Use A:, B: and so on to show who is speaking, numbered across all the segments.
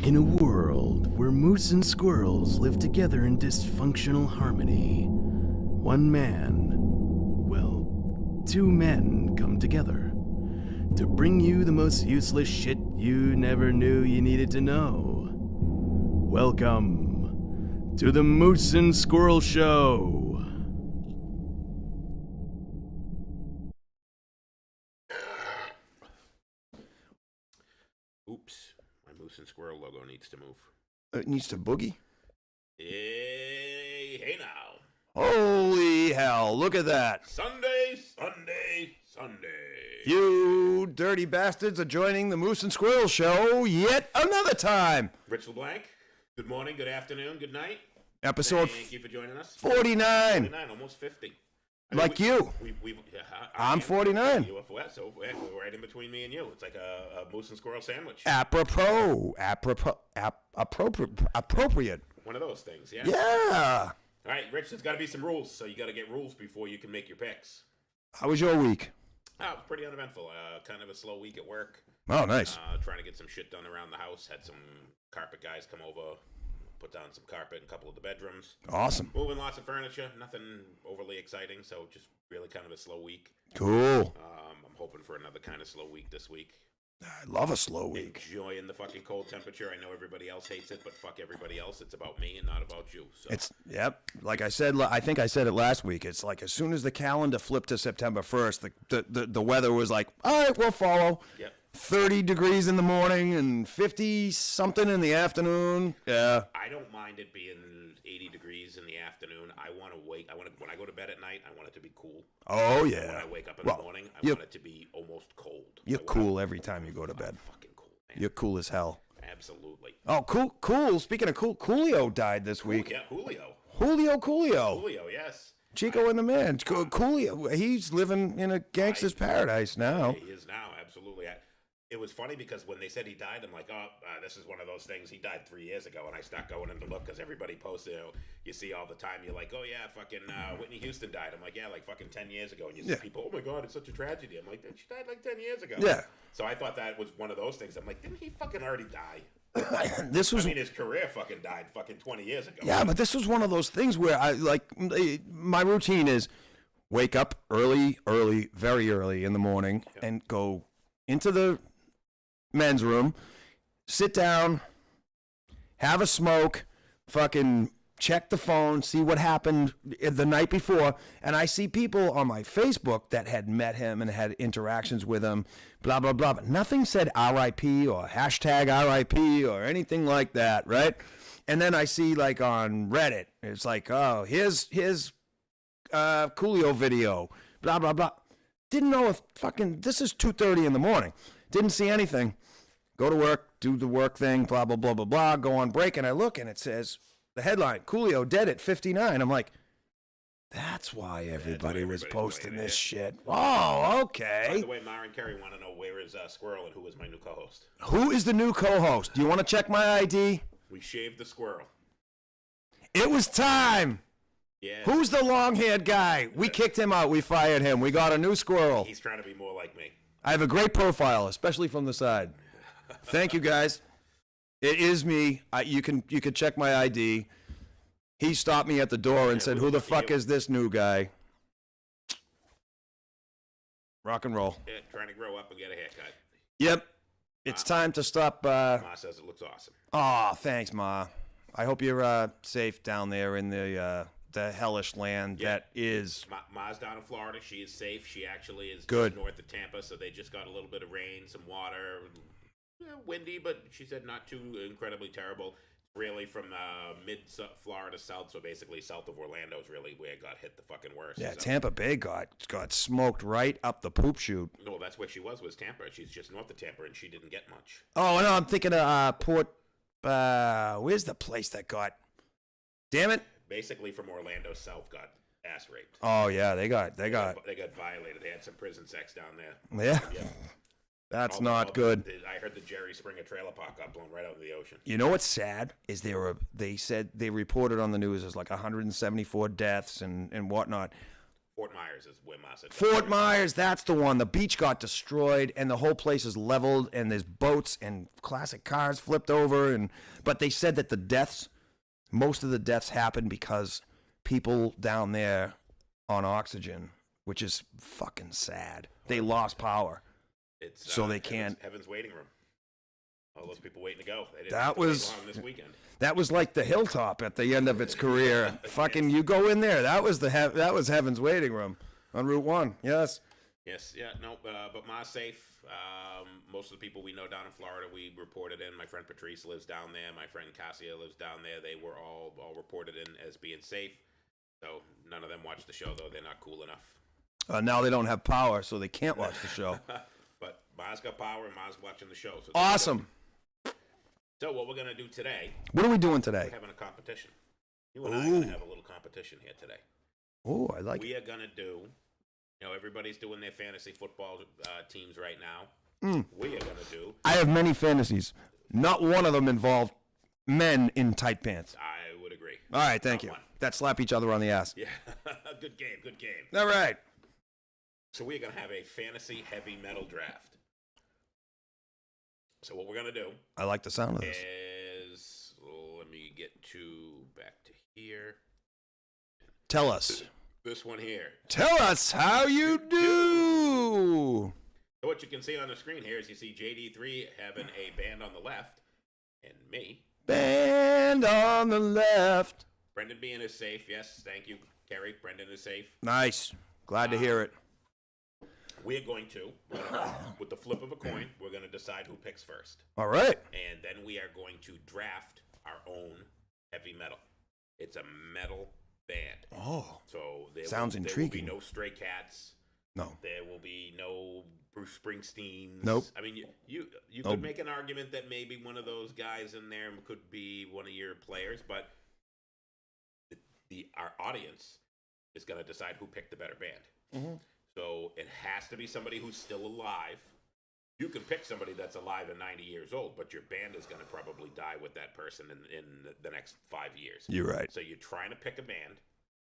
A: In a world where moose and squirrels live together in dysfunctional harmony, one man, well, two men come together to bring you the most useless shit you never knew you needed to know. Welcome to the Moose and Squirrel Show.
B: Oops, my Moose and Squirrel logo needs to move.
C: It needs to boogie?
B: Hey now.
C: Holy hell, look at that.
B: Sunday.
C: You dirty bastards are joining the Moose and Squirrel Show yet another time.
B: Rich LeBlanc, good morning, good afternoon, good night.
C: Episode
B: Thank you for joining us.
C: 49.
B: 49, almost 50.
C: I'm 49.
B: So we're right in between me and you. It's like a moose and squirrel sandwich.
C: Appropriate.
B: One of those things, yeah.
C: Yeah.
B: All right, Rich, there's got to be some rules, so you got to get rules before you can make your picks.
C: How was your week?
B: Oh, it was pretty uneventful. Kind of a slow week at work.
C: Oh, nice.
B: Trying to get some shit done around the house. Had some carpet guys come over, put down some carpet in a couple of the bedrooms.
C: Awesome.
B: Moving lots of furniture. Nothing overly exciting, so just really kind of a slow week.
C: Cool.
B: I'm hoping for another kind of slow week this week.
C: I love a slow week.
B: Enjoying the fucking cold temperature. I know everybody else hates it, but fuck everybody else. It's about me and not about you. So.
C: Like I said, I think I said it last week. It's like as soon as the calendar flipped to September 1st, the weather was like, all right, we'll follow.
B: Yep.
C: 30 degrees in the morning and 50 something in the afternoon. Yeah.
B: I don't mind it being 80 degrees in the afternoon. When I go to bed at night, I want it to be cool.
C: Oh, yeah.
B: When I wake up in the morning, I want it to be almost cold.
C: You're cool every time you go to bed.
B: Fucking cool, man.
C: You're cool as hell.
B: Absolutely.
C: Oh, cool. Speaking of cool, Coolio died this week.
B: Yeah, Julio.
C: Coolio,
B: Yes.
C: Chico and the man. Coolio. He's living in a gangster's paradise now.
B: He is now, absolutely. It was funny because when they said he died, I'm like, this is one of those things. He died 3 years ago, and I start going in to look because everybody posted. You see all the time. You're like, oh yeah, fucking Whitney Houston died. I'm like, yeah, like fucking 10 years ago. And you see people, oh my god, it's such a tragedy. I'm like, she died like 10 years ago.
C: Yeah.
B: So I thought that was one of those things. I'm like, didn't he fucking already die? His career fucking died fucking 20 years ago.
C: Yeah, but this was one of those things where my routine is wake up early, very early in the morning, and go into the men's room, sit down, have a smoke, fucking check the phone, see what happened the night before, and I see people on my Facebook that had met him and had interactions with him, blah, blah, blah, but nothing said RIP or hashtag RIP or anything like that, right? And then I see, like, on Reddit, it's like, oh, here's Coolio video, blah, blah, blah. Didn't know if this is 2:30 in the morning. Didn't see anything. Go to work, do the work thing, blah, blah, blah, blah, blah. Go on break, and I look, and it says, the headline, Coolio dead at 59. I'm like, that's why everybody was posting this shit. Oh, okay.
B: By the way, Myron Carey want to know where is Squirrel and who is my new co-host.
C: Who is the new co-host? Do you want to check my ID?
B: We shaved the squirrel.
C: It was time.
B: Yeah.
C: Who's the long-haired guy? We kicked him out. We fired him. We got a new squirrel.
B: He's trying to be more like me.
C: I have a great profile, especially from the side. Thank you, guys. It is me. You can check my ID. He stopped me at the door and said, who the fuck is this new guy? Rock and roll.
B: Yeah, trying to grow up and get a haircut.
C: Yep. It's time to stop.
B: Ma says it looks awesome.
C: Oh, thanks, Ma. I hope you're safe down there in the hellish land that is.
B: Ma's down in Florida. She is safe. She actually is
C: good.
B: Just north of Tampa, so they just got a little bit of rain, some water. Windy, but she said not too incredibly terrible. Really from mid-Florida south, so basically south of Orlando is really where it got hit the fucking worst.
C: Yeah,
B: so.
C: Tampa Bay got smoked right up the poop chute.
B: No, that's where she was Tampa. She's just north of Tampa, and she didn't get much.
C: Oh, no, I'm thinking of Port... where's the place that got... Damn it.
B: Basically from Orlando south got ass raped.
C: Oh, yeah, they got
B: violated. They had some prison sex down there.
C: Yeah. That's not good.
B: I heard the Jerry Springer trailer park got blown right out in the ocean.
C: You know what's sad is they reported on the news as like 174 deaths and whatnot.
B: Fort Myers is where Massa.
C: Fort Myers, that's the one. The beach got destroyed, and the whole place is leveled, and there's boats and classic cars flipped over. But they said that most of the deaths happened because people down there on oxygen, which is fucking sad. They lost power, so they can't.
B: Heaven's waiting room. All those people waiting to go. They didn't
C: That
B: have to wait
C: was
B: long this weekend.
C: That was like the hilltop at the end of its career. Fucking, you go in there. That was Heaven's waiting room on Route 1. Yes.
B: Yes, yeah, no, but Ma's safe. Most of the people we know down in Florida, we reported in. My friend Patrice lives down there. My friend Cassia lives down there. They were all reported in as being safe. So none of them watched the show, though. They're not cool enough.
C: Now they don't have power, so they can't watch the show.
B: But Ma's got power, and Ma's watching the show. So
C: Awesome.
B: So what we're going to do today,
C: What are we doing today?
B: we're having a competition. You and I are going to have a little competition here today.
C: Oh, I like
B: We
C: it.
B: are going to do, everybody's doing their fantasy football teams right now. We are going to do,
C: I have many fantasies. Not one of them involved men in tight pants.
B: I would agree.
C: All right, thank
B: Not
C: you.
B: one.
C: That slap each other on the ass.
B: Yeah, good game, good game.
C: All right.
B: So we're going to have a fantasy heavy metal draft. So what we're going to do
C: I like the sound of this.
B: is, let me get back to here.
C: Tell us.
B: This one here.
C: Tell us how you do.
B: So what you can see on the screen here is you see JD3 having a band on the left, and me.
C: Band on the left.
B: Brendan being is safe. Yes, thank you, Kerry. Brendan is safe.
C: Nice. Glad to hear it.
B: We're going to, with the flip of a coin, we're going to decide who picks first.
C: All right.
B: And then we are going to draft our own heavy metal. It's a metal band.
C: Oh.
B: So
C: Sounds intriguing.
B: There will be no Stray Cats.
C: No.
B: There will be no Bruce Springsteen.
C: Nope.
B: I mean, you could make an argument that maybe one of those guys in there could be one of your players, but our audience is going to decide who picked the better band.
C: Mm-hmm.
B: So it has to be somebody who's still alive. You can pick somebody that's alive and 90 years old, but your band is going to probably die with that person in the next 5 years.
C: You're right.
B: So you're trying to pick a band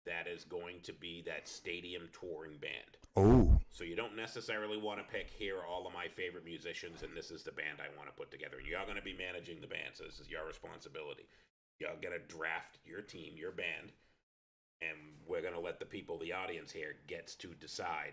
B: that is going to be that stadium touring band.
C: Oh.
B: So you don't necessarily want to pick, here are all of my favorite musicians, and this is the band I want to put together. You're going to be managing the band, so this is your responsibility. You're going to draft your team, your band, and we're going to let the people, the audience here, gets to decide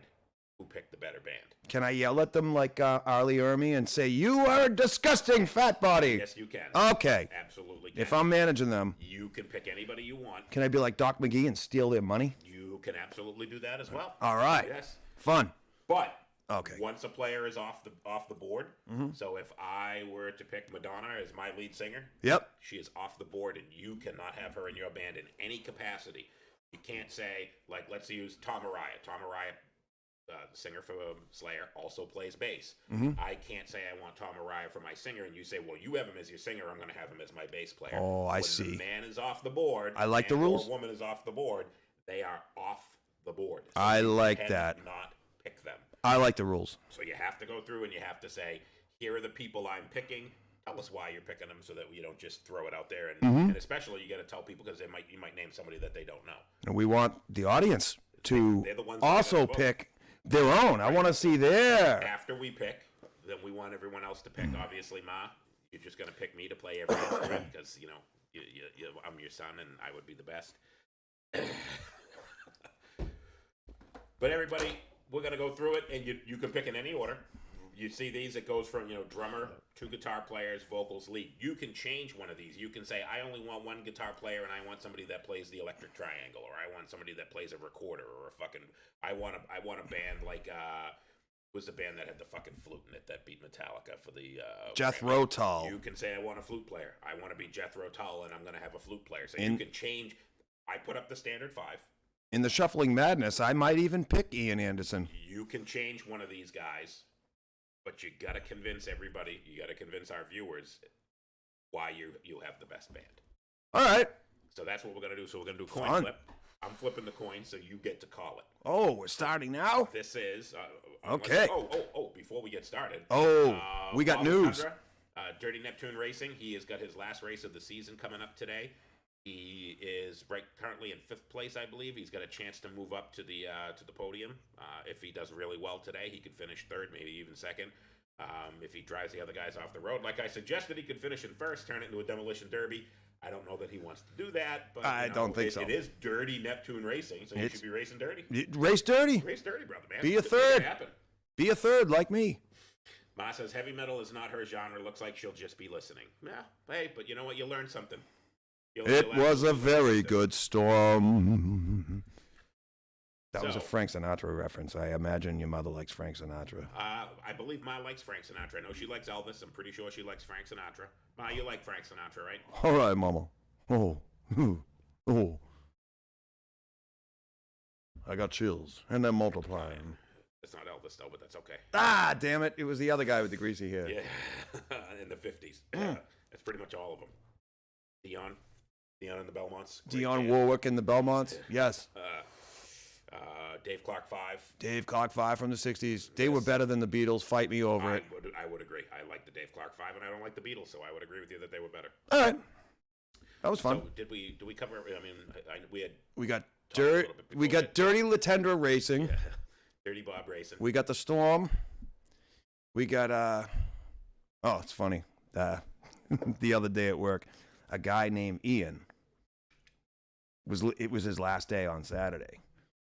B: who picked the better band.
C: Can I yell at them like Arlie Ermy and say, "You are a disgusting fat body"?
B: Yes, you can.
C: Okay.
B: Absolutely can.
C: If I'm managing them,
B: You can pick anybody you want.
C: can I be like Doc McGee and steal their money?
B: You can absolutely do that as well.
C: All right.
B: Yes.
C: Fun.
B: But
C: Okay.
B: once a player is off the board, so if I were to pick Madonna as my lead singer,
C: Yep.
B: she is off the board, and you cannot have her in your band in any capacity. You can't say, like, let's use Tom Araya. Tom Araya, the singer for Slayer, also plays bass. I can't say I want Tom Araya for my singer, and you say, well, you have him as your singer, I'm going to have him as my bass player.
C: Oh, I
B: when
C: see.
B: the man is off the board,
C: I like the rules.
B: or woman is off the board, they are off the board. So
C: I
B: you
C: like that.
B: cannot pick them.
C: I like the rules.
B: So you have to go through and you have to say, here are the people I'm picking. Tell us why you're picking them, so that you don't just throw it out there. And especially you got to tell people, because you might name somebody that they don't know.
C: And we want the audience to
B: They're the ones that are
C: also
B: gonna vote.
C: pick their own. I want to see their.
B: After we pick, then we want everyone else to pick. Obviously, Ma, you're just going to pick me to play every instrument because, I'm your son and I would be the best. But everybody, we're going to go through it, and you can pick in any order. You see these, it goes from, drummer, 2 guitar players, vocals, lead. You can change one of these. You can say, I only want 1 guitar player, and I want somebody that plays the electric triangle, or I want somebody that plays a recorder, or I want a band like, was the band that had the fucking flute in it that beat Metallica for the
C: Jethro Tull.
B: You can say, I want a flute player. I want to be Jethro Tull, and I'm going to have a flute player. So you can change. I put up the standard 5.
C: In the Shuffling Madness, I might even pick Ian Anderson.
B: You can change one of these guys, but you got to convince everybody, you got to convince our viewers why you have the best band.
C: All right.
B: So that's what we're going to do. So we're going to do coin
C: Fun.
B: flip. I'm flipping the coin, so you get to call it.
C: Oh, we're starting now?
B: This is...
C: Okay.
B: Before we get started.
C: Oh, we got
B: Bob
C: news.
B: Tundra, Dirty Neptune Racing. He has got his last race of the season coming up today. He is currently in 5th place, I believe. He's got a chance to move up to the podium. If he does really well today, he could finish 3rd, maybe even 2nd. If he drives the other guys off the road, like I suggested, he could finish in 1st, turn it into a demolition derby. I don't know that he wants to do that, but
C: I don't think so.
B: It is dirty Neptune racing, so you should be racing dirty.
C: Race dirty.
B: Race dirty, brother, man.
C: Be a 3rd. Be a 3rd like me.
B: Ma says heavy metal is not her genre. Looks like she'll just be listening. Yeah, hey, but you know what? You learned something.
C: It was a very good storm. That was a Frank Sinatra reference. I imagine your mother likes Frank Sinatra.
B: I believe Ma likes Frank Sinatra. I know she likes Elvis. I'm pretty sure she likes Frank Sinatra. Ma, you like Frank Sinatra, right?
C: All right, Mama. Oh. I got chills, and they're multiplying.
B: It's not Elvis, though, but that's okay.
C: Ah, damn it. It was the other guy with the greasy hair.
B: Yeah, in the 50s. That's pretty much all of them. Dion and the Belmonts.
C: Dionne Warwick and the Belmonts. Yes.
B: Dave Clark 5.
C: Dave Clark 5 from the 60s. They were better than the Beatles. Fight me over it.
B: I would agree. I like the Dave Clark 5, and I don't like the Beatles, so I would agree with you that they were better.
C: All right. That was fun.
B: So did we cover? I mean,
C: we got Dirty Latendra Racing.
B: Yeah. Dirty Bob Racing.
C: We got the Storm. We got oh, it's funny. The other day at work, a guy named Ian it was his last day on Saturday,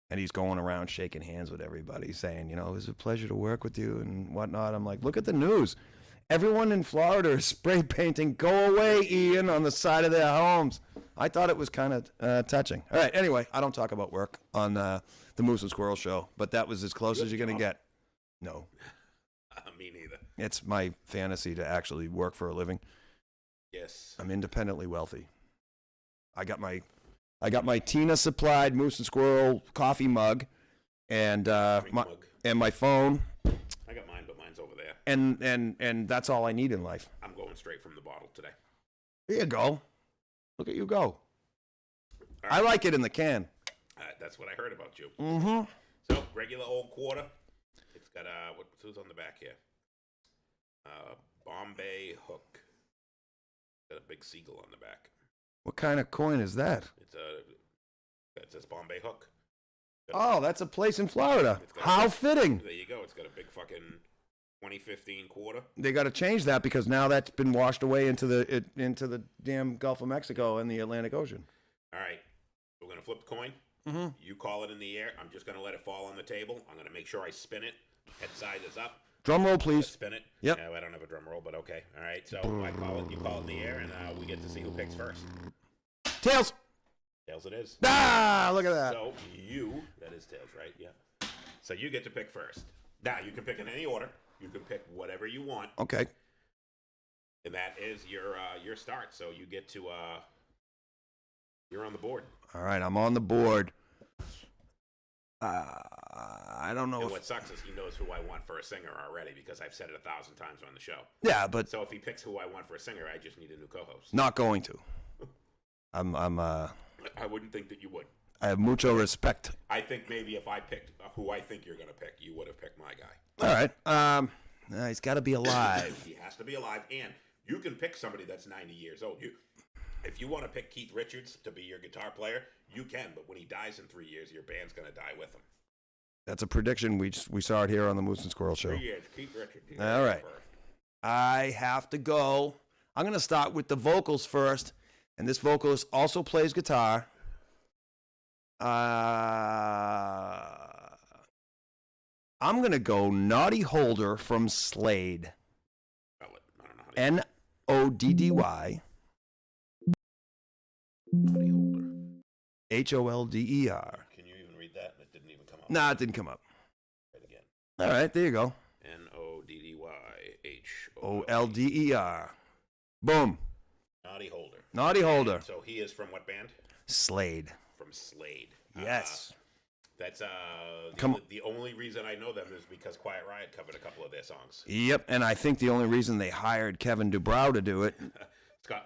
C: and he's going around shaking hands with everybody, saying, it was a pleasure to work with you and whatnot. I'm like, look at the news. Everyone in Florida is spray painting "Go away, Ian" on the side of their homes. I thought it was kind of touching. All right, anyway, I don't talk about work on the Moose and Squirrel show, but that was as close as you're going to get. No.
B: Me neither.
C: It's my fantasy to actually work for a living.
B: Yes.
C: I'm independently wealthy. I got my Tina supplied Moose and Squirrel coffee mug and my phone.
B: I got mine, but mine's over there.
C: And that's all I need in life.
B: I'm going straight from the bottle today.
C: There you go. Look at you go.
B: Right.
C: I like it in the can.
B: That's what I heard about you.
C: Mm-hmm.
B: So, regular old quarter. It's got who's on the back here? Bombay Hook. Got a big seagull on the back.
C: What kind of coin is that?
B: It says Bombay Hook.
C: Oh, that's a place in Florida. How fitting.
B: There you go. It's got a big fucking 2015 quarter.
C: They got to change that because now that's been washed away into the damn Gulf of Mexico and the Atlantic Ocean.
B: All right. We're going to flip the coin.
C: Mm-hmm.
B: You call it in the air. I'm just going to let it fall on the table. I'm going to make sure I spin it. Head side is up.
C: Drum roll, please.
B: Spin it.
C: Yep.
B: No, I don't have a drum roll, but okay. All right. So I call it. You call it in the air, and we get to see who picks first.
C: Tails.
B: Tails it is.
C: Ah, look at that.
B: So that is tails, right? Yeah. So you get to pick first. Now, you can pick in any order. You can pick whatever you want.
C: Okay.
B: And that is your start. So you get to, you're on the board.
C: All right, I'm on the board. I don't know
B: and what sucks is he knows who I want for a singer already because I've said it 1,000 times on the show.
C: Yeah, but
B: so if he picks who I want for a singer, I just need a new co-host.
C: Not going to.
B: I wouldn't think that you would.
C: I have mucho respect.
B: I think maybe if I picked who I think you're going to pick, you would have picked my guy.
C: All right. He's got to be alive.
B: He has to be alive, and you can pick somebody that's 90 years old. If you want to pick Keith Richards to be your guitar player, you can, but when he dies in 3 years, your band's going to die with him.
C: That's a prediction. We saw it here on the Moose and Squirrel show.
B: 3 years, Keith Richards.
C: All right. I have to go. I'm going to start with the vocals first, and this vocalist also plays guitar. I'm going to go Noddy Holder from Slade. N-O-D-D-Y.
B: Noddy Holder.
C: H-O-L-D-E-R.
B: Can you even read that? It didn't even come up.
C: Nah, it didn't come up.
B: Right again.
C: All right, there you go.
B: N-O-D-D-Y-H-O-L-D-E-R.
C: Boom.
B: Noddy Holder.
C: Noddy Holder.
B: So he is from what band?
C: Slade.
B: From Slade.
C: Yes.
B: That's the only reason I know them is because Quiet Riot covered a couple of their songs.
C: Yep, and I think the only reason they hired Kevin Dubrow to do it.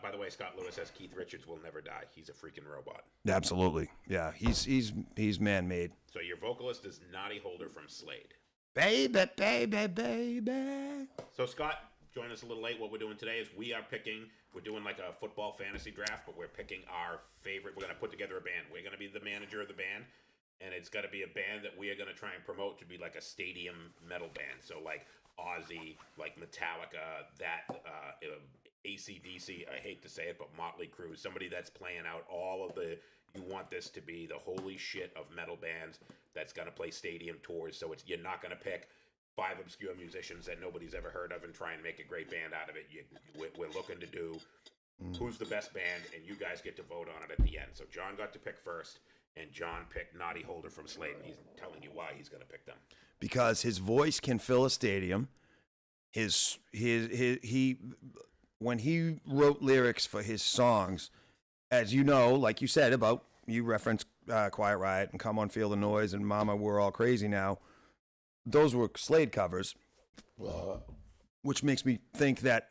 B: By the way, Scott Lewis says Keith Richards will never die. He's a freaking robot.
C: Absolutely. Yeah, he's man-made.
B: So your vocalist is Noddy Holder from Slade.
C: Baby, baby, baby.
B: So Scott, join us a little late, what we're doing today is we're doing like a football fantasy draft, but we're picking our favorite. We're going to put together a band. We're going to be the manager of the band, and it's got to be a band that we are going to try and promote to be like a stadium metal band. So like Ozzy, like Metallica, AC/DC, I hate to say it, but Motley Crue, somebody that's playing out all of the, you want this to be the holy shit of metal bands that's going to play stadium tours. So you're not going to pick 5 obscure musicians that nobody's ever heard of and try and make a great band out of it. We're looking to do who's the best band, and you guys get to vote on it at the end. So John got to pick first, and John picked Naughty Holder from Slade, and he's telling you why he's going to pick them.
C: Because his voice can fill a stadium. When he wrote lyrics for his songs, as you know, like you said about, you referenced Quiet Riot and Come On Feel the Noise and Mama We're All Crazy Now. Those were Slade covers, which makes me think that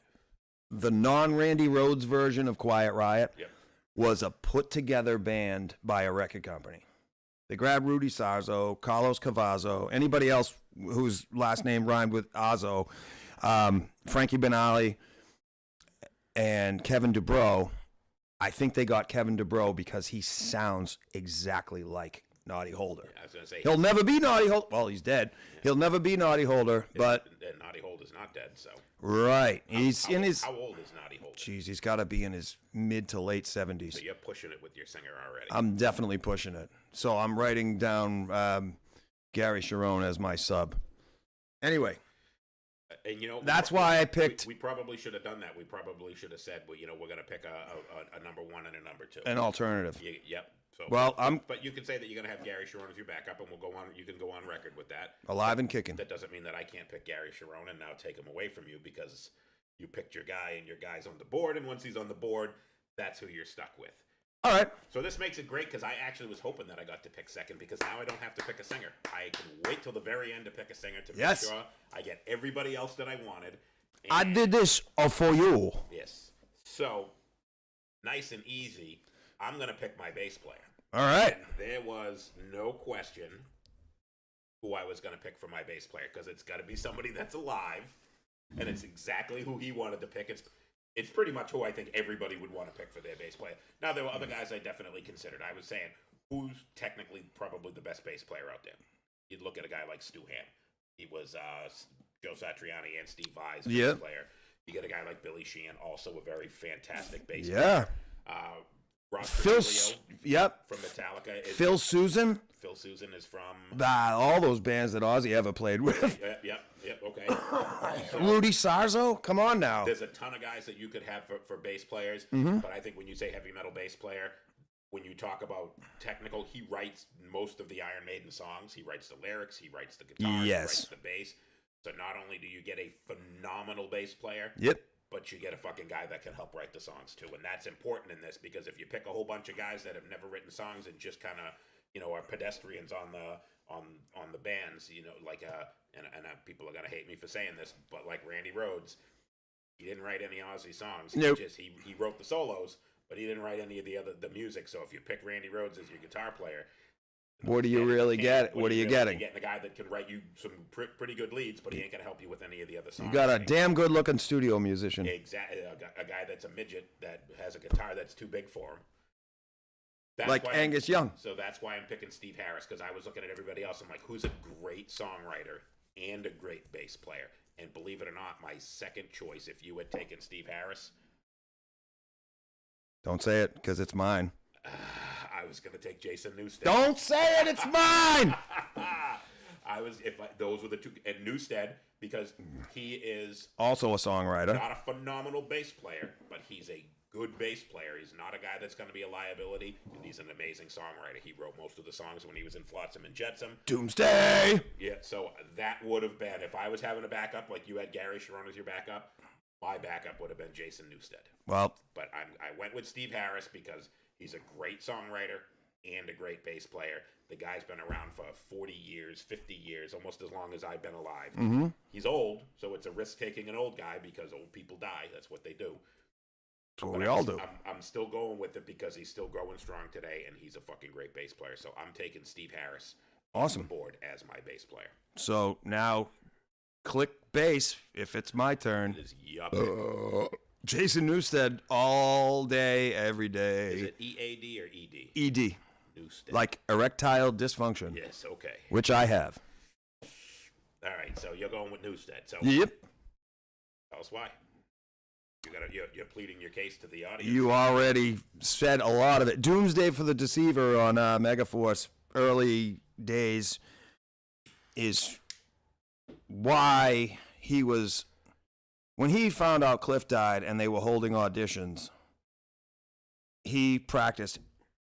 C: the non-Randy Rhoads version of Quiet Riot was a put-together band by a record company. They grabbed Rudy Sarzo, Carlos Cavazo, anybody else whose last name rhymed with Azo, Frankie Benali, and Kevin DuBrow. I think they got Kevin DuBrow because he sounds exactly like Naughty Holder.
B: Yeah, I was going to say,
C: he'll never be Naughty Holder. Well, he's dead. He'll never be Naughty Holder, but
B: Naughty Holder's not dead, so.
C: Right.
B: How old is Naughty Holder?
C: Jeez, he's got to be in his mid to late 70s.
B: So you're pushing it with your singer already.
C: I'm definitely pushing it. So I'm writing down Gary Sharon as my sub. Anyway.
B: And
C: that's why I picked.
B: We probably should have done that. We probably should have said, well, we're going to pick a number 1 and a number 2.
C: An alternative.
B: Yep. So,
C: well,
B: but you can say that you're going to have Gary Sharon as your backup, and we'll go on. You can go on record with that.
C: Alive and kicking.
B: That doesn't mean that I can't pick Gary Sharon and now take him away from you because you picked your guy and your guy's on the board, and once he's on the board, that's who you're stuck with.
C: All right.
B: So this makes it great because I actually was hoping that I got to pick second because now I don't have to pick a singer. I can wait till the very end to pick a singer to make sure I get everybody else that I wanted.
C: I did this for you.
B: Yes. So, nice and easy, I'm going to pick my bass player.
C: All right.
B: And there was no question who I was going to pick for my bass player because it's got to be somebody that's alive, and it's exactly who he wanted to pick. It's pretty much who I think everybody would want to pick for their bass player. Now, there were other guys I definitely considered. I was saying, who's technically probably the best bass player out there? You'd look at a guy like Stu Ham. He was Joe Satriani and Steve Vai's bass player. You get a guy like Billy Sheehan, also a very fantastic bass player. Rob Trujillo from Metallica.
C: Phil Susan.
B: Phil Susan is from...
C: all those bands that Ozzy ever played with.
B: Yep, okay.
C: So, Rudy Sarzo? Come on now.
B: There's a ton of guys that you could have for bass players, but I think when you say heavy metal bass player, when you talk about technical, he writes most of the Iron Maiden songs. He writes the lyrics, he writes the guitar, he writes the bass. So not only do you get a phenomenal bass player, but you get a fucking guy that can help write the songs too. And that's important in this because if you pick a whole bunch of guys that have never written songs and just kind of, are pedestrians on the bands, and people are gonna hate me for saying this, but like Randy Rhoads, he didn't write any Ozzy songs.
C: Nope.
B: He wrote the solos, but he didn't write any of the music. So if you pick Randy Rhoads as your guitar player,
C: what do you really get? What are you getting?
B: You're getting a guy that can write you some pretty good leads, but he ain't gonna help you with any of the other songs.
C: You got a damn good looking studio musician.
B: Exactly, a guy that's a midget that has a guitar that's too big for him. That's
C: like Angus Young.
B: So that's why I'm picking Steve Harris, because I was looking at everybody else. I'm like, who's a great songwriter and a great bass player? And believe it or not, my second choice, if you had taken Steve Harris...
C: Don't say it, because it's mine.
B: I was going to take Jason Newsted.
C: Don't say it, it's mine!
B: Those were the two... And Newsted, because he is...
C: Also a songwriter.
B: Not a phenomenal bass player, but he's a good bass player. He's not a guy that's going to be a liability, and he's an amazing songwriter. He wrote most of the songs when he was in Flotsam and Jetsam.
C: Doomsday!
B: Yeah, so that would have been, if I was having a backup, like you had Gary Sharon as your backup, my backup would have been Jason Newsted.
C: Well,
B: but I went with Steve Harris because he's a great songwriter and a great bass player. The guy's been around for 40 years, 50 years, almost as long as I've been alive.
C: Mm-hmm.
B: He's old, so it's a risk taking an old guy because old people die. That's what they do.
C: That's what we all do.
B: I'm still going with it because he's still growing strong today, and he's a fucking great bass player. So I'm taking Steve Harris on the board as my bass player.
C: So now click bass if it's my turn.
B: It is yuppie.
C: Jason Newsted all day, every day.
B: Is it EAD or ED?
C: ED.
B: Newstead.
C: Like erectile dysfunction.
B: Yes, okay.
C: Which I have.
B: All right, so you're going with Newstead. So
C: Yep.
B: tell us why. You're pleading your case to the audience.
C: You already said a lot of it. Doomsday for the Deceiver on Megaforce early days is why he was, when he found out Cliff died and they were holding auditions, he practiced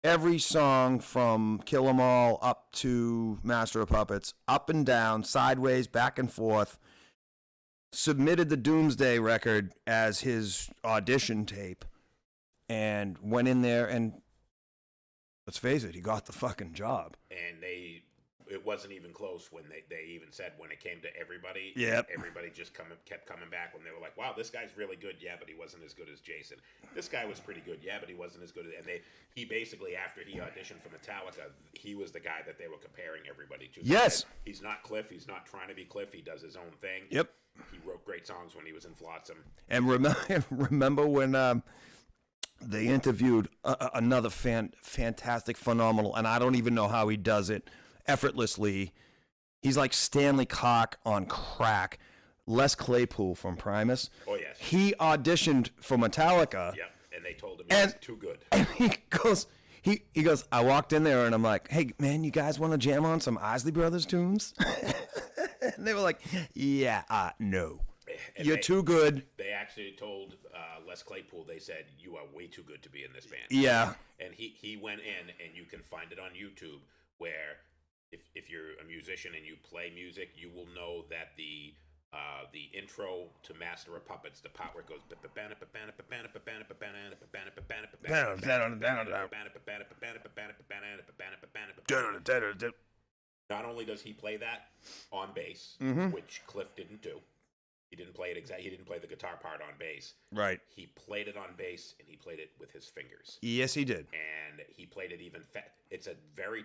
C: every song from Kill 'Em All up to Master of Puppets, up and down, sideways, back and forth, submitted the Doomsday record as his audition tape, and went in there and, let's face it, he got the fucking job.
B: And it wasn't even close when they even said when it came to everybody.
C: Yep.
B: Everybody just kept coming back when they were like, wow, this guy's really good. Yeah, but he wasn't as good as Jason. This guy was pretty good. Yeah, but he wasn't as good. And he basically, after he auditioned for Metallica, he was the guy that they were comparing everybody to.
C: Yes.
B: He's not Cliff. He's not trying to be Cliff. He does his own thing.
C: Yep.
B: He wrote great songs when he was in Flotsam.
C: And remember when they interviewed another fantastic, phenomenal, and I don't even know how he does it, effortlessly. He's like Stanley Koch on crack. Les Claypool from Primus.
B: Oh, yes.
C: He auditioned for Metallica.
B: Yeah, and they told him he was too good.
C: And he goes, I walked in there and I'm like, hey, man, you guys want to jam on some Isley Brothers tunes? And they were like, yeah, no.
B: And
C: You're too good.
B: They actually told Les Claypool, they said, you are way too good to be in this band.
C: Yeah.
B: And he went in, and you can find it on YouTube, where if you're a musician and you play music, you will know that the intro to Master of Puppets, the part where it goes, not only does he play that on bass, which Cliff didn't do. He didn't play it exactly. He didn't play the guitar part on bass.
C: Right.
B: He played it on bass, and he played it with his fingers.
C: Yes, he did.
B: And he played it even. It's a very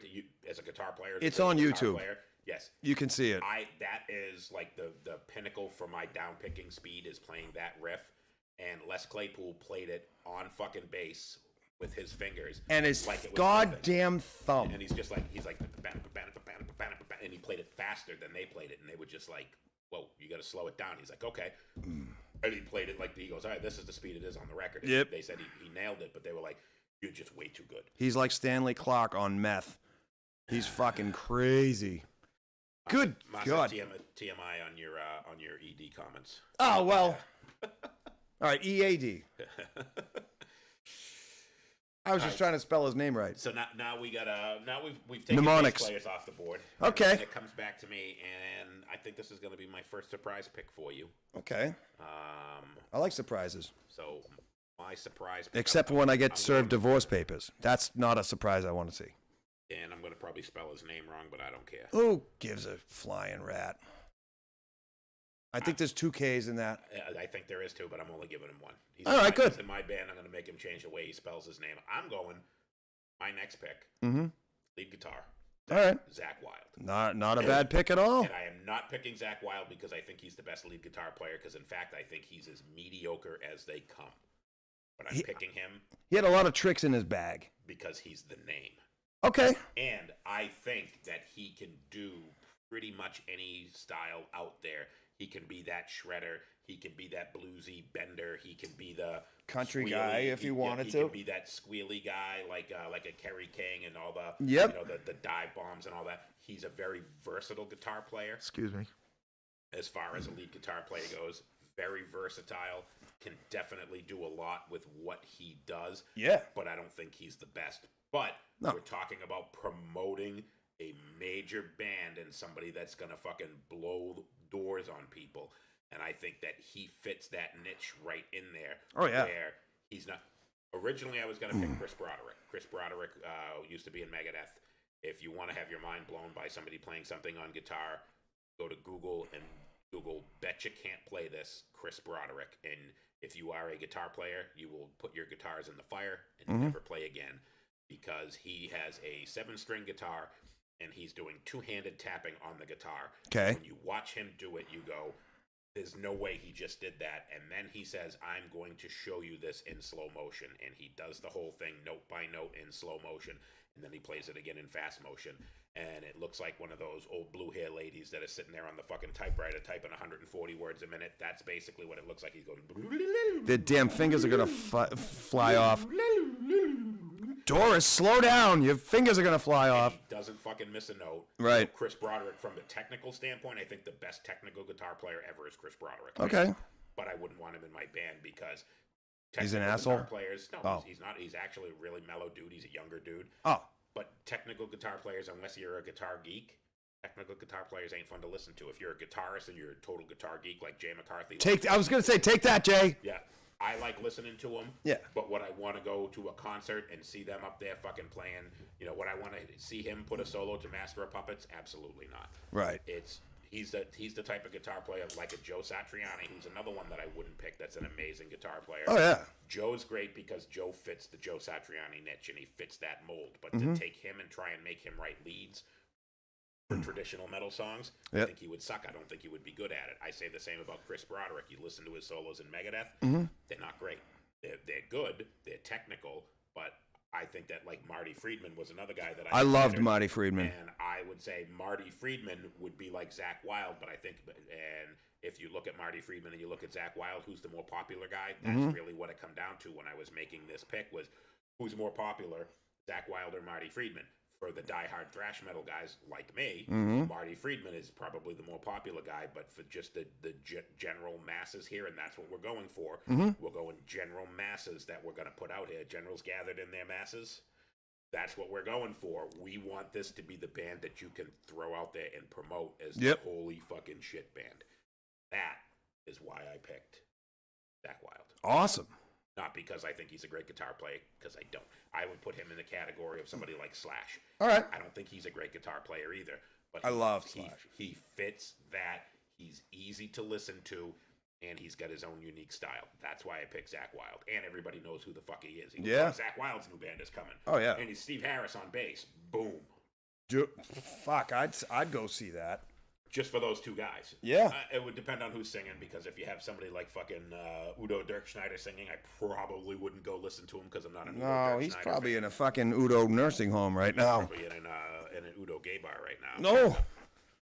B: as a guitar player.
C: It's on YouTube.
B: Player, yes,
C: you can see it.
B: That is like the pinnacle for my down picking speed is playing that riff. And Les Claypool played it on fucking bass with his fingers
C: and his
B: like
C: goddamn thumb.
B: And he's like, and he played it faster than they played it, and they were just like, whoa, you got to slow it down. He's like, okay. And he played it like, he goes, all right, this is the speed it is on the record. And
C: yep.
B: They said he nailed it, but they were like, you're just way too good.
C: He's like Stanley Clark on meth. He's fucking crazy. Good God.
B: TMI on your ED comments.
C: Oh, well. All right, EAD. I was just trying to spell his name right.
B: So now we've taken
C: Mnemonics.
B: players off the board.
C: Okay.
B: And it comes back to me, and I think this is going to be my first surprise pick for you.
C: Okay. I like surprises.
B: So my surprise pick.
C: Except for when I get served divorce papers. That's not a surprise I want to see.
B: And I'm going to probably spell his name wrong, but I don't care.
C: Who gives a flying rat? I think there's 2 Ks in that.
B: I think there is 2, but I'm only giving him 1.
C: All right, good.
B: He's in my band. I'm going to make him change the way he spells his name. I'm going, my next pick, lead guitar.
C: All right.
B: Zach Wilde.
C: Not a bad pick at all.
B: And I am not picking Zach Wilde because I think he's the best lead guitar player, because in fact I think he's as mediocre as they come. But I'm picking him.
C: He had a lot of tricks in his bag.
B: Because he's the name.
C: Okay.
B: And I think that he can do pretty much any style out there. He can be that shredder. He can be that bluesy bender. He can be the
C: country
B: squealy
C: guy if he wanted
B: he
C: to.
B: He can be that squealy guy like a Kerry King and all the the dive bombs and all that. He's a very versatile guitar player.
C: Excuse me.
B: As far as a lead guitar player goes, very versatile. Can definitely do a lot with what he does.
C: Yeah.
B: But I don't think he's the best. But we're talking about promoting a major band and somebody that's going to fucking blow doors on people. And I think that he fits that niche right in there.
C: Oh, yeah.
B: Where he's not... Originally, I was going to pick Chris Broderick. Chris Broderick used to be in Megadeth. If you want to have your mind blown by somebody playing something on guitar, go to Google and Google, "Betcha can't play this, Chris Broderick." And if you are a guitar player, you will put your guitars in the fire and never play again. Because he has a 7-string guitar and he's doing two-handed tapping on the guitar.
C: Okay.
B: When you watch him do it, you go, there's no way he just did that. And then he says, I'm going to show you this in slow motion. And he does the whole thing note by note in slow motion. And then he plays it again in fast motion. And it looks like one of those old blue hair ladies that are sitting there on the fucking typewriter typing 140 words a minute. That's basically what it looks like. He's going...
C: The damn fingers are going to fly off. Doris, slow down. Your fingers are going to fly off.
B: He doesn't fucking miss a note.
C: Right.
B: Chris Broderick, from the technical standpoint, I think the best technical guitar player ever is Chris Broderick.
C: Okay.
B: But I wouldn't want him in my band because
C: He's an
B: technical
C: asshole?
B: guitar players, no,
C: Oh.
B: he's not. He's actually a really mellow dude. He's a younger dude.
C: Oh.
B: But technical guitar players, unless you're a guitar geek, technical guitar players ain't fun to listen to. If you're a guitarist and you're a total guitar geek like Jay McCarthy.
C: I was going to say, take that, Jay.
B: Yeah. I like listening to them.
C: Yeah.
B: But would I want to go to a concert and see them up there fucking playing? You know, would I want to see him put a solo to Master of Puppets? Absolutely not.
C: Right.
B: He's the type of guitar player like a Joe Satriani, who's another one that I wouldn't pick. That's an amazing guitar player.
C: Oh, yeah.
B: Joe's great because Joe fits the Joe Satriani niche and he fits that mold. But
C: Mm-hmm.
B: to take him and try and make him write leads for traditional metal songs, I
C: Yep.
B: think he would suck. I don't think he would be good at it. I say the same about Chris Broderick. You listen to his solos in Megadeth,
C: Mm-hmm.
B: they're not great. They're good, they're technical, but I think that like Marty Friedman was another guy that
C: I loved
B: considered,
C: Marty Friedman.
B: and I would say Marty Friedman would be like Zakk Wylde, but I think, and if you look at Marty Friedman and you look at Zakk Wylde, who's the more popular guy? That's really what it come down to when I was making this pick was who's more popular, Zakk Wylde or Marty Friedman? For the diehard thrash metal guys like me, Marty Friedman is probably the more popular guy, but for just the general masses here, and that's what we're going for, we're going general masses that we're going to put out here, generals gathered in their masses. That's what we're going for. We want this to be the band that you can throw out there and promote as
C: Yep.
B: the holy fucking shit band. That is why I picked Zakk Wylde.
C: Awesome.
B: Not because I think he's a great guitar player, because I don't. I would put him in the category of somebody like Slash.
C: All right.
B: I don't think he's a great guitar player either. But
C: I love Slash.
B: He fits that. He's easy to listen to, and he's got his own unique style. That's why I picked Zakk Wylde. And everybody knows who the fuck he is.
C: Yeah.
B: Zakk Wylde's new band is coming.
C: Oh, yeah.
B: And he's Steve Harris on bass. Boom.
C: Fuck, I'd go see that.
B: Just for those two guys.
C: Yeah.
B: It would depend on who's singing, because if you have somebody like fucking Udo Dirkschneider singing, I probably wouldn't go listen to him because I'm not an Udo
C: No,
B: Dirkschneider
C: he's probably
B: fan.
C: in a fucking Udo nursing home right now.
B: Probably in an Udo gay bar right now.
C: No,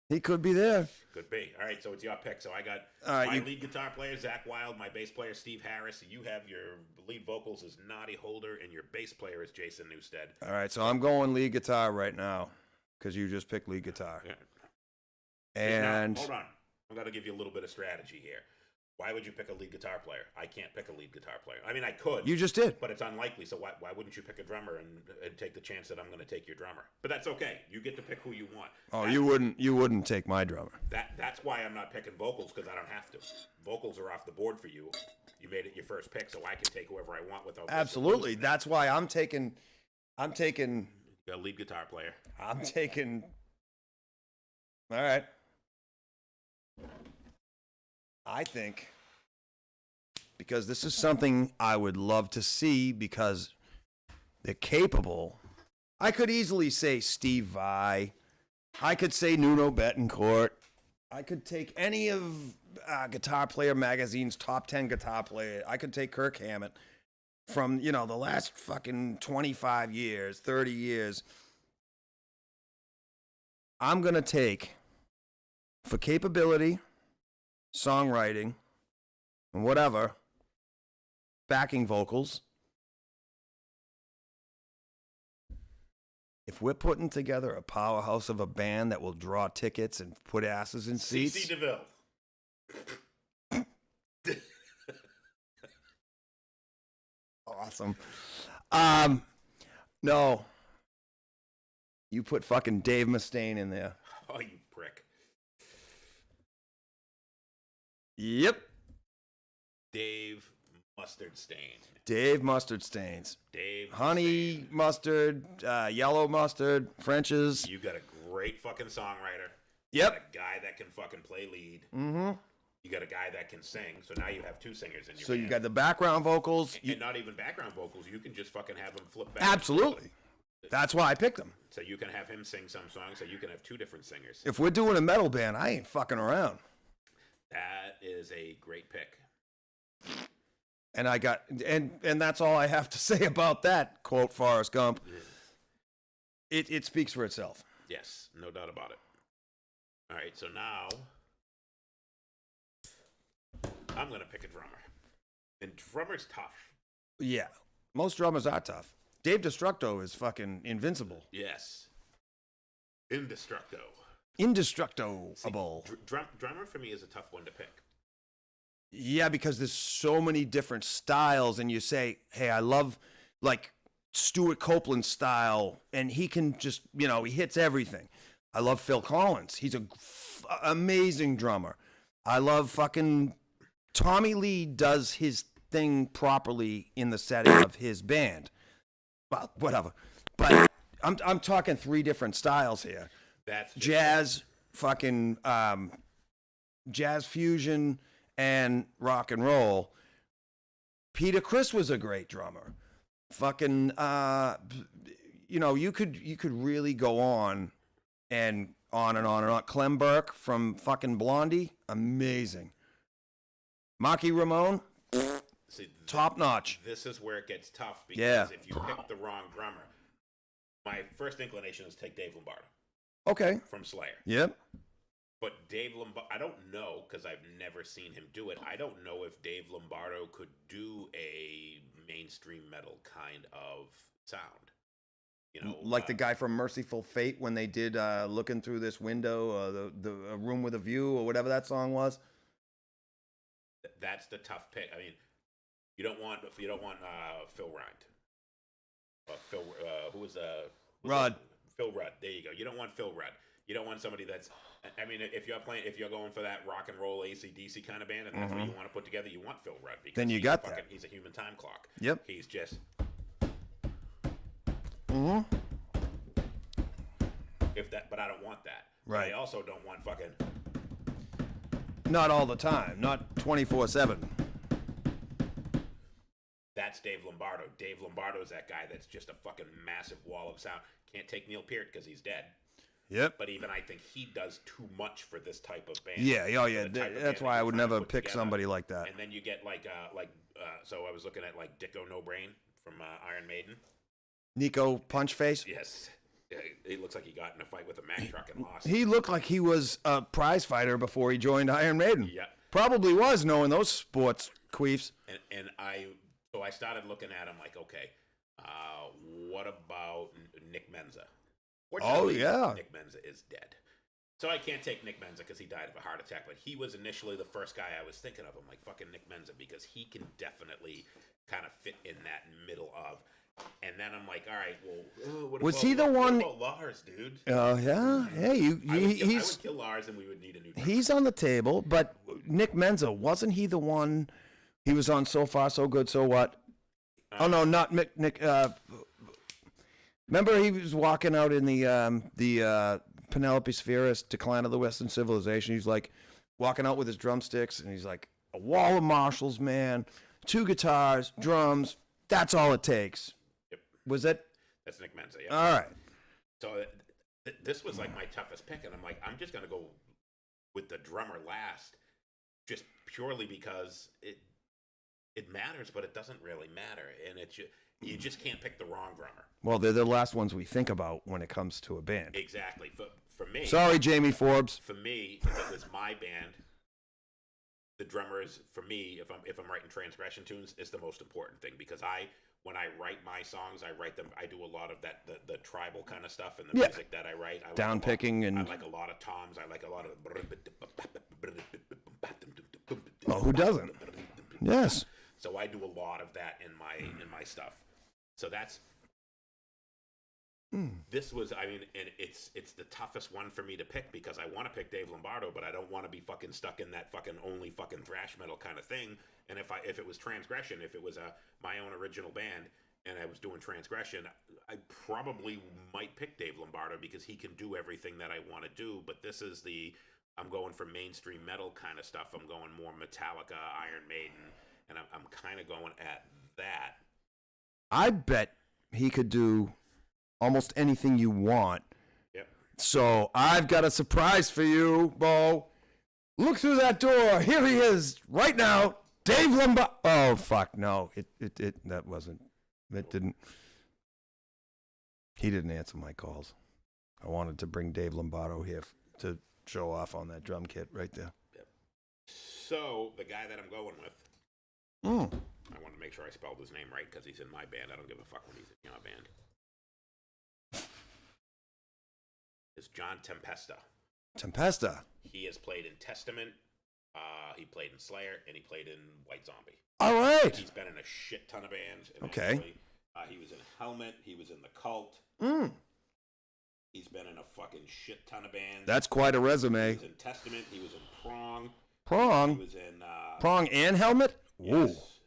C: he could be there.
B: Could be. All right, so it's your pick. So I got
C: All right,
B: my lead guitar player, Zakk Wylde, my bass player, Steve Harris. You have your lead vocals is Noddy Holder, and your bass player is Jason Newsted.
C: All right, so I'm going lead guitar right now because you just picked lead guitar.
B: Yeah.
C: And
B: Now, hold on. I'm going to give you a little bit of strategy here. Why would you pick a lead guitar player? I can't pick a lead guitar player. I mean, I could.
C: you just did.
B: But it's unlikely, so why wouldn't you pick a drummer and take the chance that I'm going to take your drummer? But that's okay. You get to pick who you want.
C: Oh, you wouldn't take my drummer.
B: That's why I'm not picking vocals, because I don't have to. Vocals are off the board for you. You made it your first pick, so I can take whoever I want without...
C: Absolutely. That's why I'm taking.
B: You got a lead guitar player.
C: All right. I think because this is something I would love to see because they're capable. I could easily say Steve Vai. I could say Nuno Betancourt. I could take any of Guitar Player Magazine's top 10 guitar player. I could take Kirk Hammett from, the last fucking 25 years, 30 years. I'm going to take, for capability, songwriting, and whatever, backing vocals. If we're putting together a powerhouse of a band that will draw tickets and put asses in seats.
B: C.C. DeVille.
C: Awesome. No. You put fucking Dave Mustaine in there.
B: Oh, you prick.
C: Yep.
B: Dave Mustard Stain.
C: Dave Mustard Stains.
B: Dave
C: Honey
B: Mustaine.
C: mustard, yellow mustard, French's.
B: You got a great fucking songwriter.
C: Yep.
B: You got a guy that can fucking play lead.
C: Mm-hmm.
B: You got a guy that can sing. So now you have two singers in your
C: So
B: band.
C: you got the background vocals.
B: And not even background vocals. You can just fucking have them flip back.
C: Absolutely. That's why I picked him.
B: So you can have him sing some songs, so you can have two different singers.
C: If we're doing a metal band, I ain't fucking around.
B: That is a great pick.
C: And I got and that's all I have to say about that, quote Forrest Gump. It speaks for itself.
B: Yes, no doubt about it. All right, so now I'm going to pick a drummer. And drummer's tough.
C: Yeah. Most drummers are tough. Dave Destructo is fucking invincible.
B: Yes. Indestructo.
C: Indestructible.
B: Drummer for me is a tough one to pick.
C: Yeah, because there's so many different styles, and you say, hey, I love, like, Stuart Copeland's style, and he can just, he hits everything. I love Phil Collins. He's a amazing drummer. I love fucking Tommy Lee does his thing properly in the setting of his band. Well, whatever. But I'm talking three different styles here.
B: That's
C: jazz, fucking jazz fusion, and rock and roll. Peter Criss was a great drummer. Fucking, you could really go on and on and on and on. Clem Burke from fucking Blondie, amazing. Marky Ramone, top notch.
B: This is where it gets tough because if you pick the wrong drummer, my first inclination is to take Dave Lombardo.
C: Okay.
B: From Slayer.
C: Yep.
B: But Dave Lombardo, I don't know because I've never seen him do it. I don't know if Dave Lombardo could do a mainstream metal kind of sound.
C: Like the guy from Merciful Fate when they did "Looking Through This Window," the Room with a View, or whatever that song was.
B: That's the tough pick. I mean, you don't want Phil Rind. Phil, who was
C: Rudd.
B: Phil Rudd. There you go. You don't want Phil Rudd. You don't want somebody that's. I mean, if you're going for that rock and roll AC/DC kind of band, and that's what you want to put together, you want Phil Rudd because
C: then you got that.
B: He's a human time clock.
C: Yep.
B: He's just. But I don't want that.
C: Right.
B: I also don't want fucking.
C: Not all the time. Not 24/7.
B: That's Dave Lombardo. Dave Lombardo is that guy that's just a fucking massive wall of sound. Can't take Neil Peart because he's dead.
C: Yep.
B: But even I think he does too much for this type of band.
C: Yeah. Oh, yeah. That's why I would never pick
B: together.
C: somebody like that.
B: And then you get so I was looking at like Dicko No Brain from Iron Maiden.
C: Nico Punchface.
B: Yes. He looks like he got in a fight with a Mack truck and lost.
C: He looked like he was a prize fighter before he joined Iron Maiden.
B: Yeah.
C: Probably was, knowing those sports queefs.
B: And I started looking at him like, okay, what about Nick Menza? Fortunately, Nick Menza is dead. So I can't take Nick Menza because he died of a heart attack, but he was initially the first guy I was thinking of. I'm like, fucking Nick Menza, because he can definitely kind of fit in that middle of. And then I'm like, all right, well, what about Lars, dude?
C: Yeah. Hey,
B: I would kill Lars, and we would need a new drummer.
C: He's on the table, but Nick Menza, wasn't he the one? He was on So Far, So Good, So What? Oh no, not Nick. Remember, he was walking out in the Penelope Spheris, Decline of the Western Civilization. He's like walking out with his drumsticks, and he's like, a wall of Marshalls, man, 2 guitars, drums. That's all it takes.
B: Yep.
C: Was that?
B: That's Nick Menza. Yeah.
C: All right.
B: So this was like my toughest pick, and I'm like, I'm just gonna go with the drummer last, just purely because it matters, but it doesn't really matter, and you just can't pick the wrong drummer.
C: Well, they're the last ones we think about when it comes to a band.
B: Exactly. For me.
C: Sorry, Jamie Forbes.
B: For me, if it was my band, the drummer is, for me, if I'm writing transgression tunes, is the most important thing, because when I write my songs, I do a lot of that the tribal kind of stuff and the music that I write.
C: Down picking and
B: I like a lot of toms. I like a lot of.
C: Oh, who doesn't? Yes.
B: So I do a lot of that in my stuff. So that's. This was, I mean, and it's the toughest one for me to pick, because I want to pick Dave Lombardo, but I don't want to be fucking stuck in that fucking only fucking thrash metal kind of thing. And if it was transgression, if it was my own original band and I was doing transgression, I probably might pick Dave Lombardo because he can do everything that I want to do. But this is I'm going for mainstream metal kind of stuff. I'm going more Metallica, Iron Maiden, and I'm kind of going at that.
C: I bet he could do almost anything you want.
B: Yep.
C: So I've got a surprise for you, Bo. Look through that door. Here he is right now. Dave Lombardo. Oh, fuck. No, that wasn't. It didn't. He didn't answer my calls. I wanted to bring Dave Lombardo here to show off on that drum kit right there.
B: Yep. So the guy that I'm going with, I want to make sure I spelled his name right because he's in my band. I don't give a fuck when he's in your band. Is John Tempesta.
C: Tempesta.
B: He has played in Testament, he played in Slayer, and he played in White Zombie.
C: All right.
B: He's been in a shit ton of bands.
C: Okay.
B: Actually, he was in Helmet. He was in The Cult. He's been in a fucking shit ton of bands.
C: That's quite a resume.
B: He was in Testament. He was in Prong.
C: Prong?
B: He was in...
C: Prong and Helmet?
B: Yes.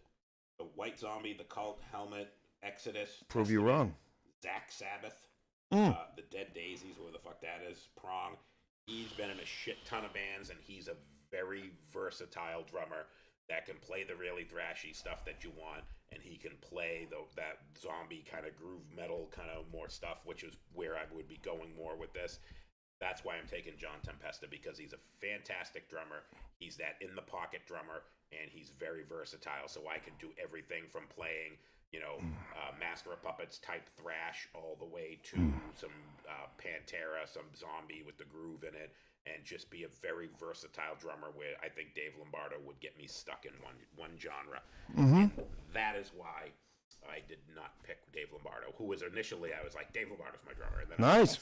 B: The White Zombie, The Cult, Helmet, Exodus.
C: Prove
B: Testament,
C: you wrong.
B: Zach Sabbath. The Dead Daisies, whatever the fuck that is. Prong. He's been in a shit ton of bands, and he's a very versatile drummer that can play the really thrashy stuff that you want, and he can play that zombie kind of groove metal kind of more stuff, which is where I would be going more with this. That's why I'm taking John Tempesta, because he's a fantastic drummer. He's that in-the-pocket drummer, and he's very versatile, so I can do everything from playing, Master of Puppets type thrash all the way to some Pantera, some zombie with the groove in it, and just be a very versatile drummer where I think Dave Lombardo would get me stuck in one genre. And that is why I did not pick Dave Lombardo, who was initially, I was like, Dave Lombardo's my drummer. And then
C: Nice.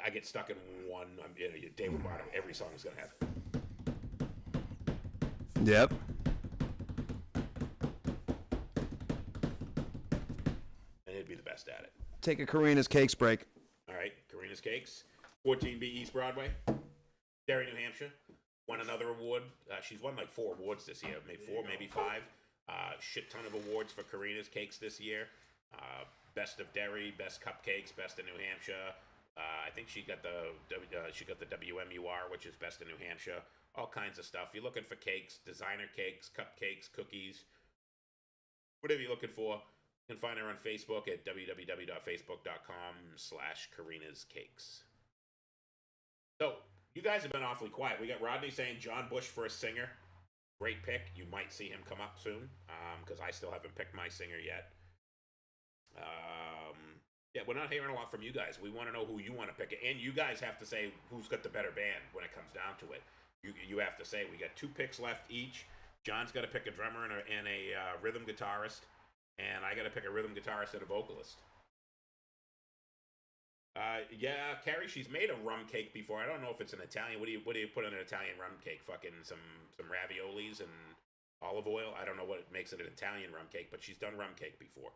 B: I get stuck in one. Dave Lombardo, every song is going to have.
C: Yep.
B: And he'd be the best at it.
C: Take a Karina's Cakes break.
B: All right, Karina's Cakes, 14B East Broadway, Derry, New Hampshire. Won another award. She's won like 4 awards this year, maybe 4, maybe 5. Shit ton of awards for Karina's Cakes this year. Best of Derry, best cupcakes, best of New Hampshire. I think she got the WMUR, which is best in New Hampshire. All kinds of stuff. You're looking for cakes, designer cakes, cupcakes, cookies, whatever you're looking for. You can find her on Facebook at www.facebook.com/Karina's Cakes. So, you guys have been awfully quiet. We got Rodney saying John Bush for a singer. Great pick. You might see him come up soon, because I still haven't picked my singer yet. Yeah, we're not hearing a lot from you guys. We want to know who you want to pick. And you guys have to say who's got the better band when it comes down to it. You have to say, we got 2 picks left each. John's got to pick a drummer and a rhythm guitarist. And I got to pick a rhythm guitarist and a vocalist. Yeah, Carrie, she's made a rum cake before. I don't know if it's an Italian. What do you put in an Italian rum cake? Fucking some raviolis and olive oil. I don't know what makes it an Italian rum cake, but she's done rum cake before.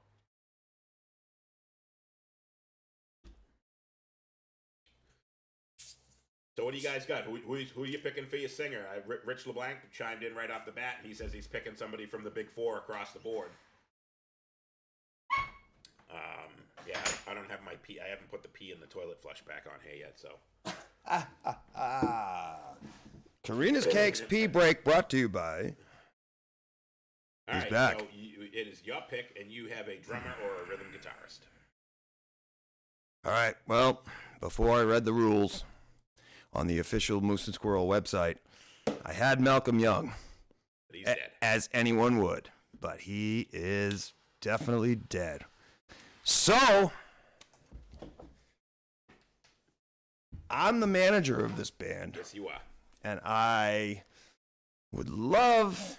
B: So what do you guys got? Who are you picking for your singer? Rich LeBlanc chimed in right off the bat. He says he's picking somebody from the Big Four across the board. Yeah, I don't have my pee. I haven't put the pee in the toilet flush back on here yet, so.
C: Karina's Cakes pee break brought to you by.
B: All
C: He's
B: right,
C: back.
B: so it is your pick, and you have a drummer or a rhythm guitarist.
C: All right. Well, before I read the rules on the official Moose and Squirrel website, I had Malcolm Young.
B: But he's dead.
C: As anyone would, but he is definitely dead. So, I'm the manager of this band.
B: Yes, you are.
C: And I would love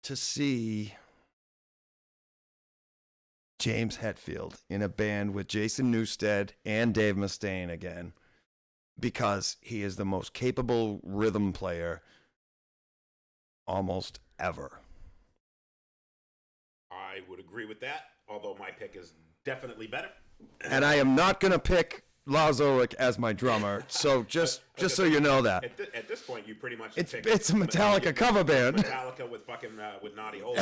C: to see James Hetfield in a band with Jason Newsted and Dave Mustaine again, because he is the most capable rhythm player almost ever.
B: I would agree with that, although my pick is definitely better.
C: And I am not going to pick Lars Ulrich as my drummer, so just so you know that.
B: At this point, you pretty much
C: It's
B: pick
C: a Metallica cover band.
B: Metallica with fucking with Naughty Hole.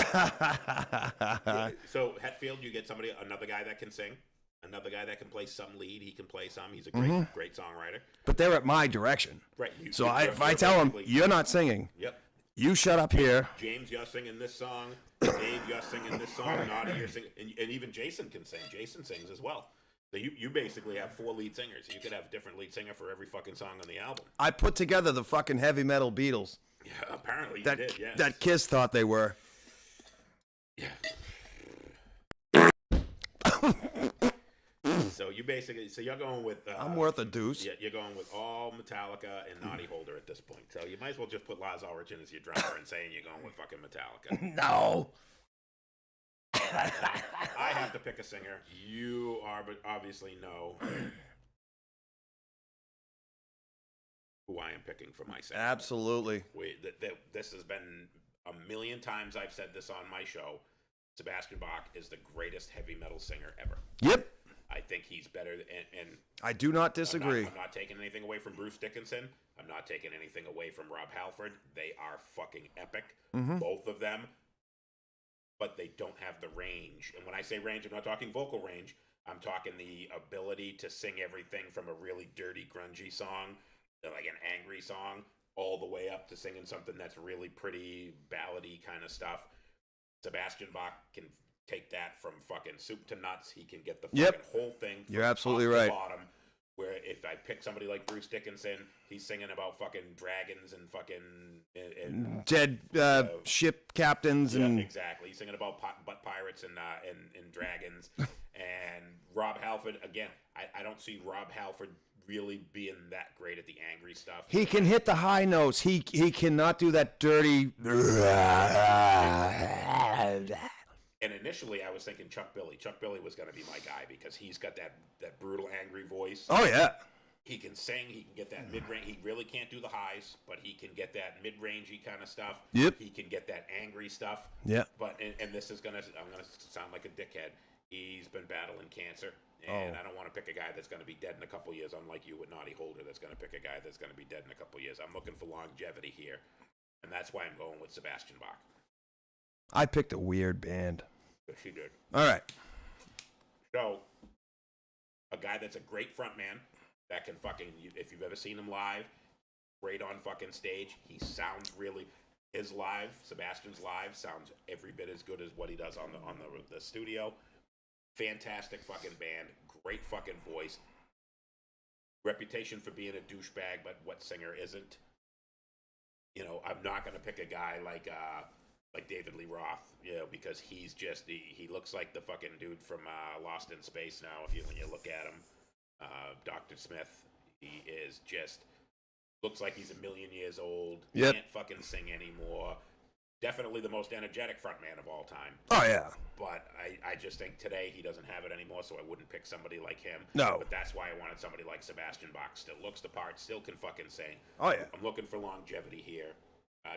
B: So Hetfield, you get another guy that can sing, another guy that can play some lead. He can play some. He's a great songwriter.
C: But they're at my direction.
B: Right.
C: So if I tell him, you're not singing,
B: Yep.
C: You shut up here.
B: James, you're singing this song. Dave, you're singing this song. Naughty, you're singing. And even Jason can sing. Jason sings as well. So you basically have 4 lead singers. You could have a different lead singer for every fucking song on the album.
C: I put together the fucking heavy metal Beatles.
B: Yeah, apparently you
C: That,
B: did, yes.
C: that Kiss thought they were.
B: Yeah. So you're going with...
C: I'm worth a deuce.
B: Yeah, you're going with all Metallica and Naughty Holder at this point. So you might as well just put Lars Ulrich as your drummer and saying you're going with fucking Metallica.
C: No.
B: I have to pick a singer. You are, but obviously know who I am picking for my singer.
C: Absolutely.
B: This has been a million times I've said this on my show. Sebastian Bach is the greatest heavy metal singer ever.
C: Yep.
B: I think he's better, and
C: I do not disagree.
B: I'm not taking anything away from Bruce Dickinson. I'm not taking anything away from Rob Halford. They are fucking epic, both of them. But they don't have the range. And when I say range, I'm not talking vocal range. I'm talking the ability to sing everything from a really dirty, grungy song, like an angry song, all the way up to singing something that's really pretty, ballady kind of stuff. Sebastian Bach can take that from fucking soup to nuts. He can get the fucking whole thing.
C: You're absolutely
B: top to
C: right.
B: bottom. Where if I pick somebody like Bruce Dickinson, he's singing about fucking dragons and fucking
C: dead ship captains and
B: exactly. He's singing about butt pirates and dragons. And Rob Halford, again, I don't see Rob Halford really being that great at the angry stuff.
C: he can hit the high notes. He cannot do that dirty.
B: And initially, I was thinking Chuck Billy. Chuck Billy was going to be my guy because he's got that brutal, angry voice.
C: Oh yeah.
B: He can sing. He can get that mid-range. He really can't do the highs, but he can get that mid-rangey kind of stuff.
C: Yep.
B: He can get that angry stuff.
C: Yeah.
B: But and this is I'm gonna sound like a dickhead. He's been battling cancer, and I don't want to pick a guy that's going to be dead in a couple years. Unlike you with Naughty Holder, that's going to pick a guy that's going to be dead in a couple years. I'm looking for longevity here, and that's why I'm going with Sebastian Bach.
C: I picked a weird band.
B: Yes, he did.
C: All right.
B: So, a guy that's a great front man that can fucking, if you've ever seen him live, great on fucking stage. He sounds really, Sebastian's live sounds every bit as good as what he does on the studio. Fantastic fucking band, great fucking voice. Reputation for being a douchebag, but what singer isn't? You know, I'm not gonna pick a guy like David Lee Roth, you know, because he's just he looks like the fucking dude from Lost in Space now. When you look at him, Dr. Smith, he is just looks like he's a million years old.
C: Yep.
B: Can't fucking sing anymore. Definitely the most energetic frontman of all time.
C: Oh yeah.
B: But I just think today he doesn't have it anymore, so I wouldn't pick somebody like him.
C: No.
B: But that's why I wanted somebody like Sebastian Bach. Still looks the part, still can fucking sing.
C: Oh yeah.
B: I'm looking for longevity here.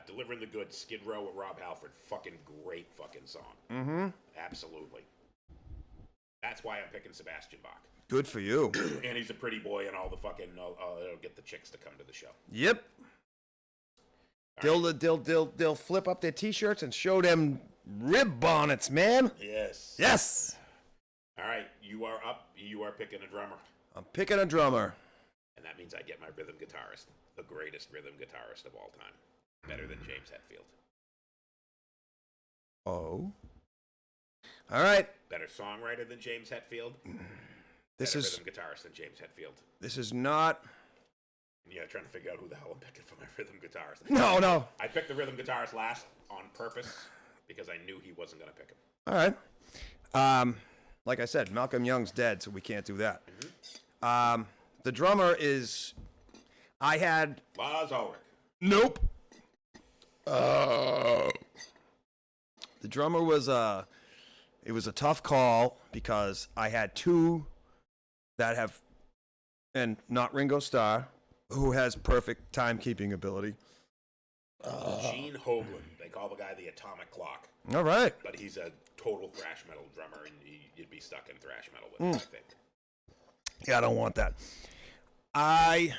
B: Delivering the Goods, Skid Row with Rob Halford. Fucking great fucking song.
C: Mm-hmm.
B: Absolutely. That's why I'm picking Sebastian Bach.
C: Good for you.
B: And he's a pretty boy and all the fucking, it'll get the chicks to come to the show.
C: Yep. They'll flip up their t-shirts and show them rib bonnets, man.
B: Yes.
C: Yes.
B: All right, you are up. You are picking a drummer.
C: I'm picking a drummer.
B: And that means I get my rhythm guitarist, the greatest rhythm guitarist of all time. Better than James Hetfield.
C: Oh. All right.
B: Better songwriter than James Hetfield.
C: This
B: Better
C: is
B: rhythm guitarist than James Hetfield.
C: This is not.
B: Yeah, trying to figure out who the hell I'm picking for my rhythm guitarist.
C: No.
B: I picked the rhythm guitarist last on purpose because I knew he wasn't going to pick him.
C: All right. Like I said, Malcolm Young's dead, so we can't do that.
B: Mm-hmm.
C: The drummer is. I had.
B: Lars Ulrich.
C: Nope. The drummer was it was a tough call because I had two that have, and not Ringo Starr, who has perfect timekeeping ability.
B: Gene Hoglan. They call the guy the atomic clock.
C: All right.
B: But he's a total thrash metal drummer, and you'd be stuck in thrash metal with him, I think.
C: Yeah, I don't want that. I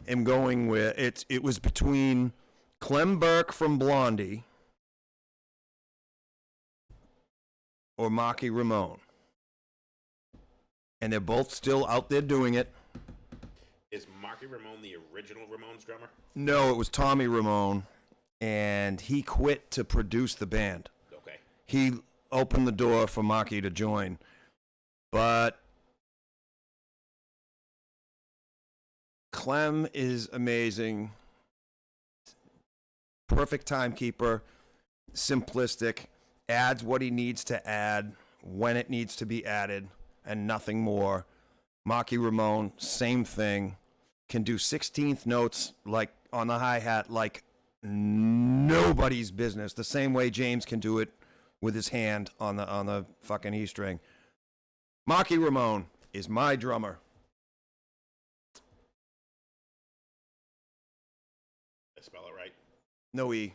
C: am going with it was between Clem Burke from Blondie or Marky Ramone. And they're both still out there doing it.
B: Is Marky Ramone the original Ramones drummer?
C: No, it was Tommy Ramone, and he quit to produce the band.
B: Okay.
C: He opened the door for Marky to join, but Clem is amazing. Perfect timekeeper, simplistic, adds what he needs to add when it needs to be added, and nothing more. Marky Ramone, same thing. Can do 16th notes like on the hi-hat like nobody's business. The same way James can do it with his hand on the fucking E string. Marky Ramone is my drummer.
B: I spell it right.
C: No E.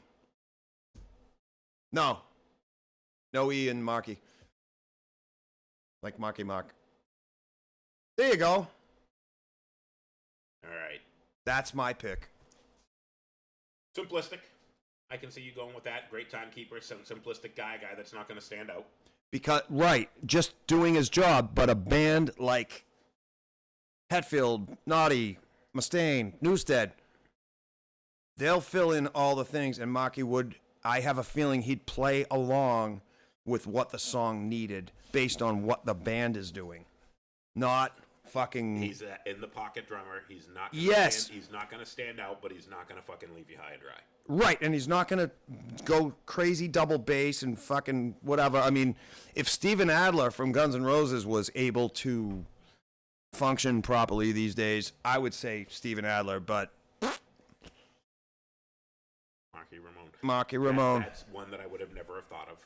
C: No. No E in Marky. Like Marky Mark. There you go.
B: All right.
C: That's my pick.
B: Simplistic. I can see you going with that. Great timekeeper, some simplistic guy that's not going to stand out.
C: Because, right, just doing his job, but a band like Hetfield, Naughty, Mustaine, Newstead, they'll fill in all the things, and Marky would, I have a feeling he'd play along with what the song needed based on what the band is doing. Not fucking...
B: He's an in-the-pocket drummer. He's not he's not going to stand out, but he's not going to fucking leave you high and dry.
C: Right, and he's not going to go crazy double bass and fucking whatever. I mean, if Steven Adler from Guns N' Roses was able to function properly these days, I would say Steven Adler, but... Marky Ramone.
B: That's one that I would have never have thought of.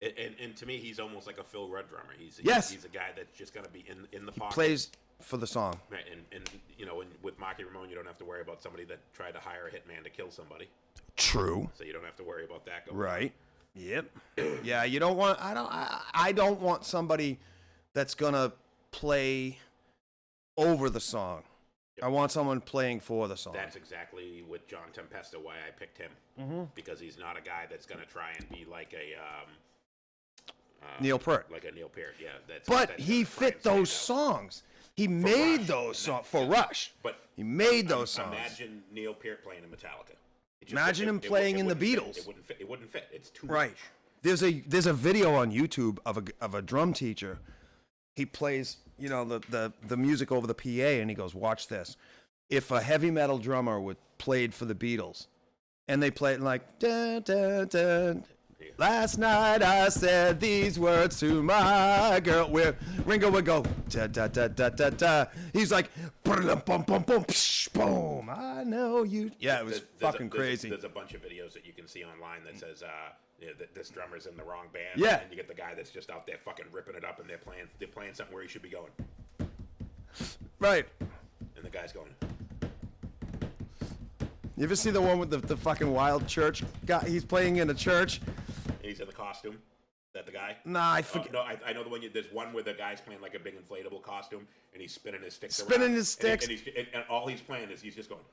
B: And to me, he's almost like a Phil Rudd drummer. He's a guy that's just going to be in the pocket.
C: Plays for the song.
B: Right, and you know, with Marky Ramone, you don't have to worry about somebody that tried to hire a hitman to kill somebody.
C: True.
B: So you don't have to worry about that going
C: Right. On. Yep. Yeah, you don't want. I don't want somebody that's gonna play over the song. Yep. I want someone playing for the song.
B: That's exactly with John Tempesta why I picked him, because he's not a guy that's gonna try and be like a
C: Neil Peart.
B: Like a Neil Peart, yeah.
C: But he fit those songs. He made those songs for Rush.
B: But
C: he made those songs.
B: Imagine Neil Peart playing in Metallica.
C: Imagine him playing in the Beatles.
B: It wouldn't fit. It's too
C: right.
B: much.
C: There's a video on YouTube of a drum teacher. He plays, you know, the music over the PA, and he goes, "Watch this. If a heavy metal drummer would played for the Beatles, and they played like dun, dun, dun, last night I said these words to my girl," where Ringo would go da da da da da da. He's like boom boom boom boom. I know you. Yeah, it was fucking crazy.
B: There's a bunch of videos that you can see online that says this drummer's in the wrong band.
C: Yeah,
B: and you get the guy that's just out there fucking ripping it up, and they're playing something where he should be going.
C: Right.
B: And the guy's going.
C: You ever see the one with the fucking wild church guy? He's playing in a church.
B: He's in the costume. Is that the guy?
C: Nah, I forget.
B: No, I know the one. There's one where the guy's playing like a big inflatable costume, and he's spinning his sticks around.
C: Spinning his sticks.
B: And all he's playing is he's just going.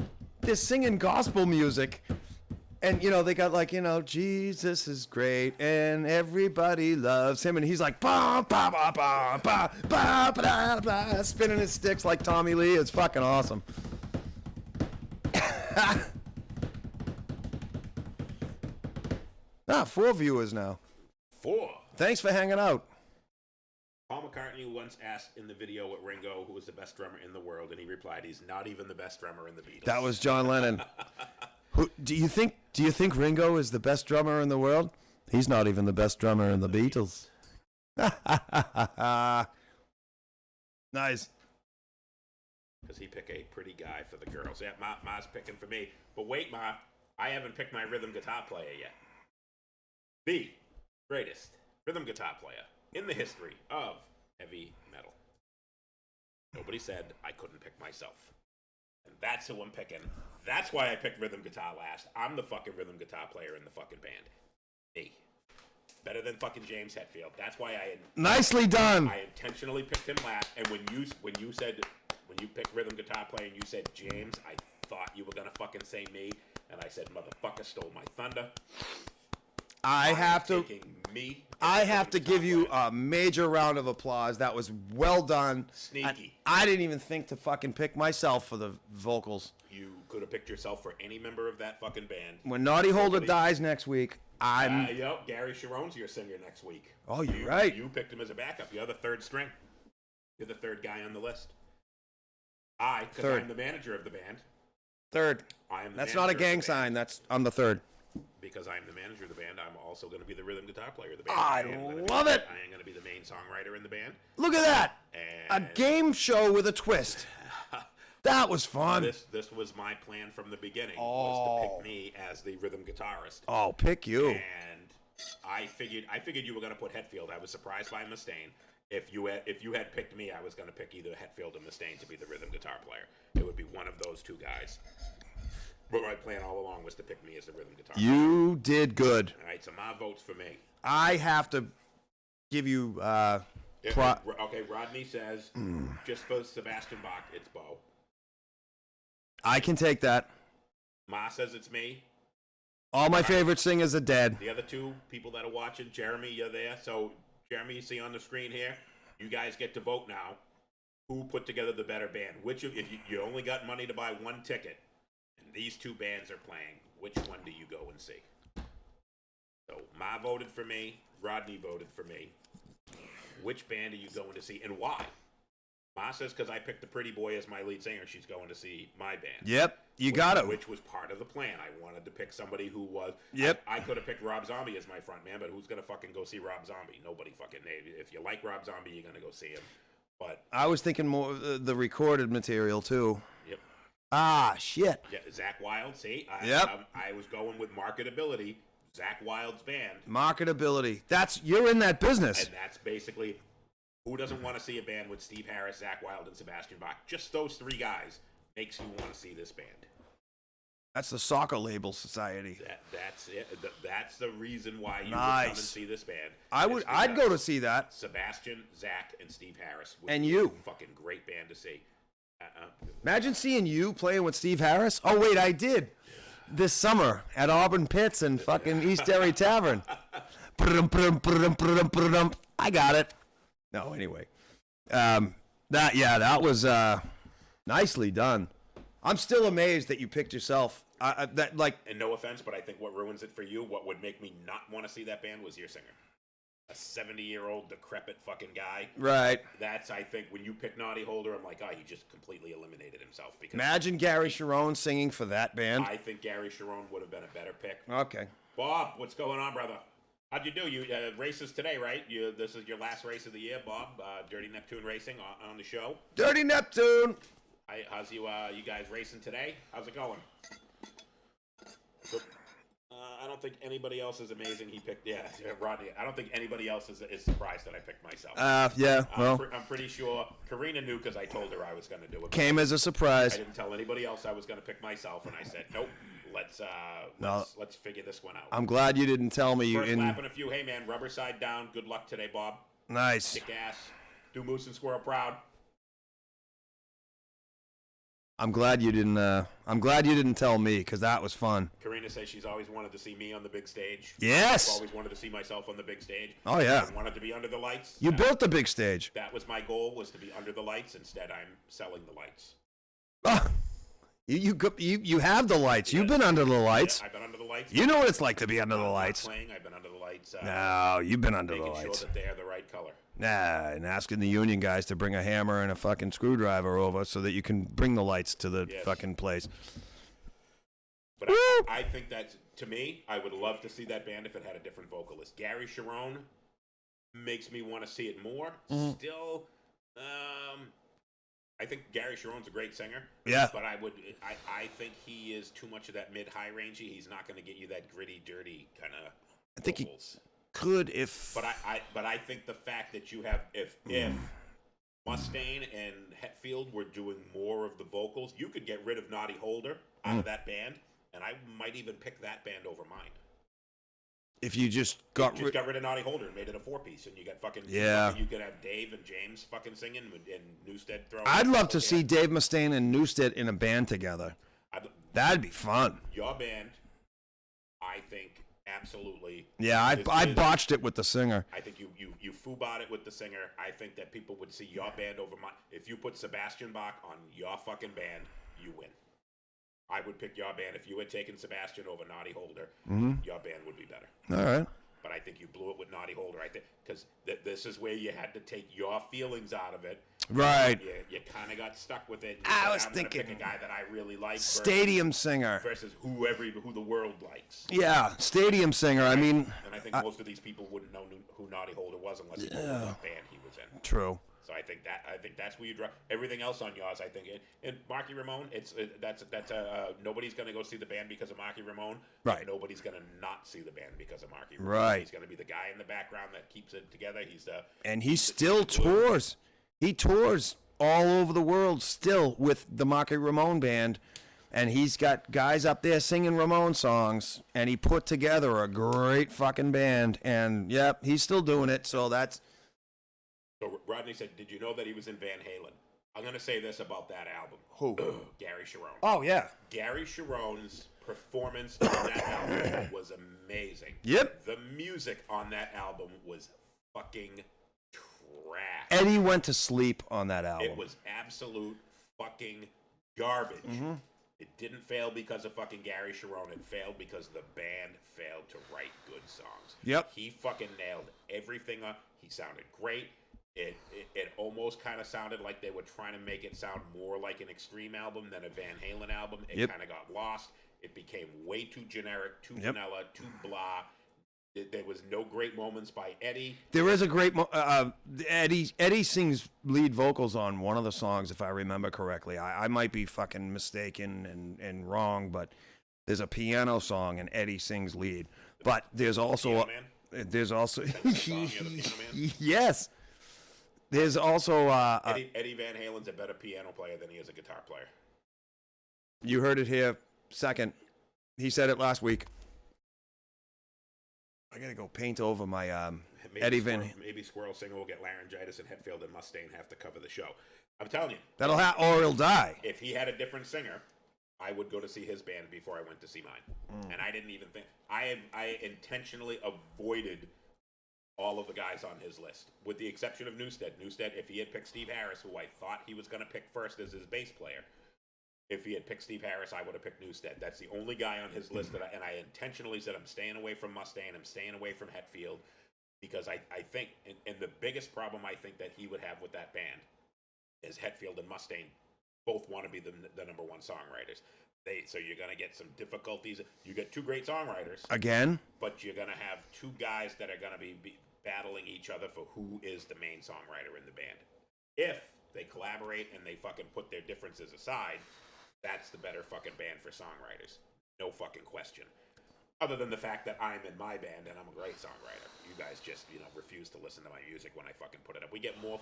C: They're singing gospel music. And, you know, they got like, you know, Jesus is great and everybody loves him. And he's like, bah, bah, bah, bah, bah, bah, bah, bah, spinning his sticks like Tommy Lee. It's fucking awesome. Ah, 4 viewers now.
B: 4.
C: Thanks for hanging out.
B: Paul McCartney once asked in the video with Ringo who was the best drummer in the world, and he replied, "He's not even the best drummer in the Beatles."
C: That was John Lennon. Do you think Ringo is the best drummer in the world? He's not even the best drummer in the Beatles. Nice.
B: Because he picked a pretty guy for the girls. Yeah, Ma's picking for me. But wait, Ma, I haven't picked my rhythm guitar player yet. The greatest rhythm guitar player in the history of heavy metal. Nobody said I couldn't pick myself. And that's who I'm picking. That's why I picked rhythm guitar last. I'm the fucking rhythm guitar player in the fucking band. Me. Better than fucking James Hetfield. That's why
C: nicely done.
B: I intentionally picked him last. And when you picked rhythm guitar player and you said James, I thought you were gonna fucking say me. And I said, motherfucker stole my thunder.
C: I have to.
B: Taking me.
C: I have to give you
B: a
C: a major round of applause. That was well done.
B: Sneaky.
C: I didn't even think to fucking pick myself for the vocals.
B: You could have picked yourself for any member of that fucking band.
C: When Naughty Holder dies next week, I'm.
B: Yep, Gary Sharon's your singer next week.
C: Oh, you're right.
B: You picked him as a backup. You're the third string. You're the third guy on the list. Because I'm the manager of the band.
C: Third.
B: I am.
C: That's not a gang sign. I'm the third.
B: Because I'm the manager of the band, I'm also going to be the rhythm guitar player of the band.
C: I love it.
B: I am going to be the main songwriter in the band.
C: Look at that.
B: And
C: A game show with a twist. That was fun.
B: This was my plan from the beginning, was to pick me as the rhythm guitarist.
C: Oh, pick you.
B: And I figured you were going to put Hetfield. I was surprised by Mustaine. If you had picked me, I was going to pick either Hetfield or Mustaine to be the rhythm guitar player. It would be one of those two guys. But my plan all along was to pick me as the rhythm guitar player.
C: You did good.
B: All right, so my vote's for me.
C: I have to give you.
B: Okay, Rodney says, just for Sebastian Bach, it's Bo.
C: I can take that.
B: Ma says it's me.
C: All my favorite singers are dead.
B: The other two people that are watching, Jeremy, you're there. So, Jeremy, you see on the screen here, you guys get to vote now. Who put together the better band? If you only got money to buy one ticket, and these two bands are playing, which one do you go and see? So, Ma voted for me. Rodney voted for me. Which band are you going to see, and why? Ma says because I picked the Pretty Boy as my lead singer, she's going to see my band.
C: Yep, got it.
B: Which was part of the plan. I wanted to pick somebody who was.
C: Yep.
B: I could have picked Rob Zombie as my front man, but who's going to fucking go see Rob Zombie? Nobody fucking. If you like Rob Zombie, you're going to go see him. But
C: I was thinking more the recorded material too.
B: Yep.
C: Ah, shit.
B: Yeah, Zach Wilde. See.
C: Yep.
B: I was going with marketability. Zach Wilde's band.
C: Marketability. You're in that business.
B: And that's basically. Who doesn't want to see a band with Steve Harris, Zach Wilde, and Sebastian Bach? Just those three guys makes you want to see this band.
C: That's the Soccer Label Society.
B: That's it. That's the reason why you would come and see this band.
C: I'd go to see that.
B: Sebastian, Zach, and Steve Harris.
C: And you.
B: Fucking great band to see.
C: Imagine seeing you playing with Steve Harris. Oh, wait, I did. This summer at Auburn Pits and fucking East Derry Tavern. I got it. No, anyway. That was nicely done. I'm still amazed that you picked yourself.
B: And no offense, but I think what ruins it for you, what would make me not want to see that band was your singer. A 70-year-old decrepit fucking guy.
C: Right.
B: That's, I think, when you pick Naughty Holder, I'm like, he just completely eliminated himself. Because
C: imagine Gary Sharon singing for that band.
B: I think Gary Sharon would have been a better pick.
C: Okay.
B: Bob, what's going on, brother? How'd you do? You races today, right? This is your last race of the year, Bob. Dirty Neptune Racing on the show.
C: Dirty Neptune.
B: How's you guys racing today? How's it going? I don't think anybody else is amazing. He picked, Rodney. I don't think anybody else is surprised that I picked myself.
C: I'm
B: pretty sure Karina knew because I told her I was going to do it.
C: Came as a surprise.
B: I didn't tell anybody else I was going to pick myself, and I said, nope. Let's figure this one out.
C: I'm glad you didn't tell me.
B: First lap and a few. Hey man, rubber side down. Good luck today, Bob.
C: Nice.
B: Kick ass. Do Moose and Squirrel proud.
C: I'm glad you didn't tell me because that was fun.
B: Karina says she's always wanted to see me on the big stage.
C: Yes.
B: I've always wanted to see myself on the big stage.
C: Oh yeah.
B: I wanted to be under the lights.
C: You built the big stage.
B: That was my goal, was to be under the lights. Instead, I'm selling the lights.
C: You have the lights. You've been under the lights.
B: Yeah, I've been under the lights.
C: You know what it's like to be under the lights.
B: I've been under the lights.
C: No, you've been under the lights.
B: Making sure that they are the right color.
C: Nah, and asking the union guys to bring a hammer and a fucking screwdriver over so that you can bring the lights to the fucking place.
B: But I think that, to me, I would love to see that band if it had a different vocalist. Gary Sharon makes me want to see it more. Still, I think Gary Sharon's a great singer.
C: Yeah.
B: But I think he is too much of that mid-high rangey. He's not going to get you that gritty, dirty kind of vocals.
C: I think he could if.
B: But I think the fact that you have if Mustaine and Hetfield were doing more of the vocals, you could get rid of Naughty Holder out of that band, and I might even pick that band over mine.
C: If you just got
B: rid of Naughty Holder and made it a 4-piece, and you got fucking you could have Dave and James fucking singing and Newstead throwing.
C: I'd love to see Dave Mustaine and Newstead in a band together. That'd be fun.
B: Your band, I think, absolutely.
C: Yeah, I botched it with the singer.
B: I think you foobarred it with the singer. I think that people would see your band over my. If you put Sebastian Bach on your fucking band, you win. I would pick your band if you had taken Sebastian over Naughty Holder. Your band would be better.
C: All right.
B: But I think you blew it with Naughty Holder. I think because this is where you had to take your feelings out of it.
C: Right.
B: You kind of got stuck with it. And
C: I
B: said,
C: was
B: I'm
C: thinking
B: pick a guy that I really like.
C: Stadium singer
B: versus who the world likes.
C: Yeah, stadium singer. I mean,
B: and I think most of these people wouldn't know who Naughty Holder was unless you knew what band he was in.
C: True.
B: So I think that's where you draw everything else on yours. I think and Marky Ramone, that's nobody's gonna go see the band because of Marky Ramone.
C: Right.
B: Nobody's gonna not see the band because of Marky Ramone.
C: Right.
B: He's gonna be the guy in the background that keeps it together.
C: He still tours. He tours all over the world still with the Marky Ramone band, and he's got guys up there singing Ramone songs, and he put together a great fucking band. And yep, he's still doing it. So that's.
B: So Rodney said, "Did you know that he was in Van Halen?" I'm going to say this about that album.
C: Who?
B: Gary Cherone.
C: Oh, yeah.
B: Gary Cherone's performance on that album was amazing.
C: Yep.
B: The music on that album was fucking trash.
C: Eddie went to sleep on that album.
B: It was absolute fucking garbage. It didn't fail because of fucking Gary Cherone. It failed because the band failed to write good songs.
C: Yep.
B: He fucking nailed everything up. He sounded great. It almost kind of sounded like they were trying to make it sound more like an Extreme album than a Van Halen album. It kind of got lost. It became way too generic, too vanilla, too blah. There was no great moments by Eddie.
C: There is a great Eddie sings lead vocals on one of the songs, if I remember correctly. I might be fucking mistaken and wrong, but there's a piano song and Eddie sings lead. But there's also yes. There's also
B: Eddie Van Halen's a better piano player than he is a guitar player.
C: You heard it here second. He said it last week. I gotta go paint over my Eddie Van.
B: Maybe Squirrel Singer will get laryngitis, and Hetfield and Mustaine have to cover the show. I'm telling you,
C: that'll happen, or he'll die.
B: If he had a different singer, I would go to see his band before I went to see mine. And I didn't even think I intentionally avoided all of the guys on his list, with the exception of Newsted. Newsted, if he had picked Steve Harris, who I thought he was going to pick first as his bass player, if he had picked Steve Harris, I would have picked Newsted. That's the only guy on his list and I intentionally said I'm staying away from Mustaine, I'm staying away from Hetfield, because I think, and the biggest problem I think that he would have with that band is Hetfield and Mustaine both want to be the number one songwriters. So you're going to get some difficulties. You get two great songwriters.
C: Again?
B: But you're going to have two guys that are going to be battling each other for who is the main songwriter in the band. If they collaborate and they fucking put their differences aside, that's the better fucking band for songwriters. No fucking question. Other than the fact that I'm in my band and I'm a great songwriter. You guys just, refuse to listen to my music when I fucking put it up. We get more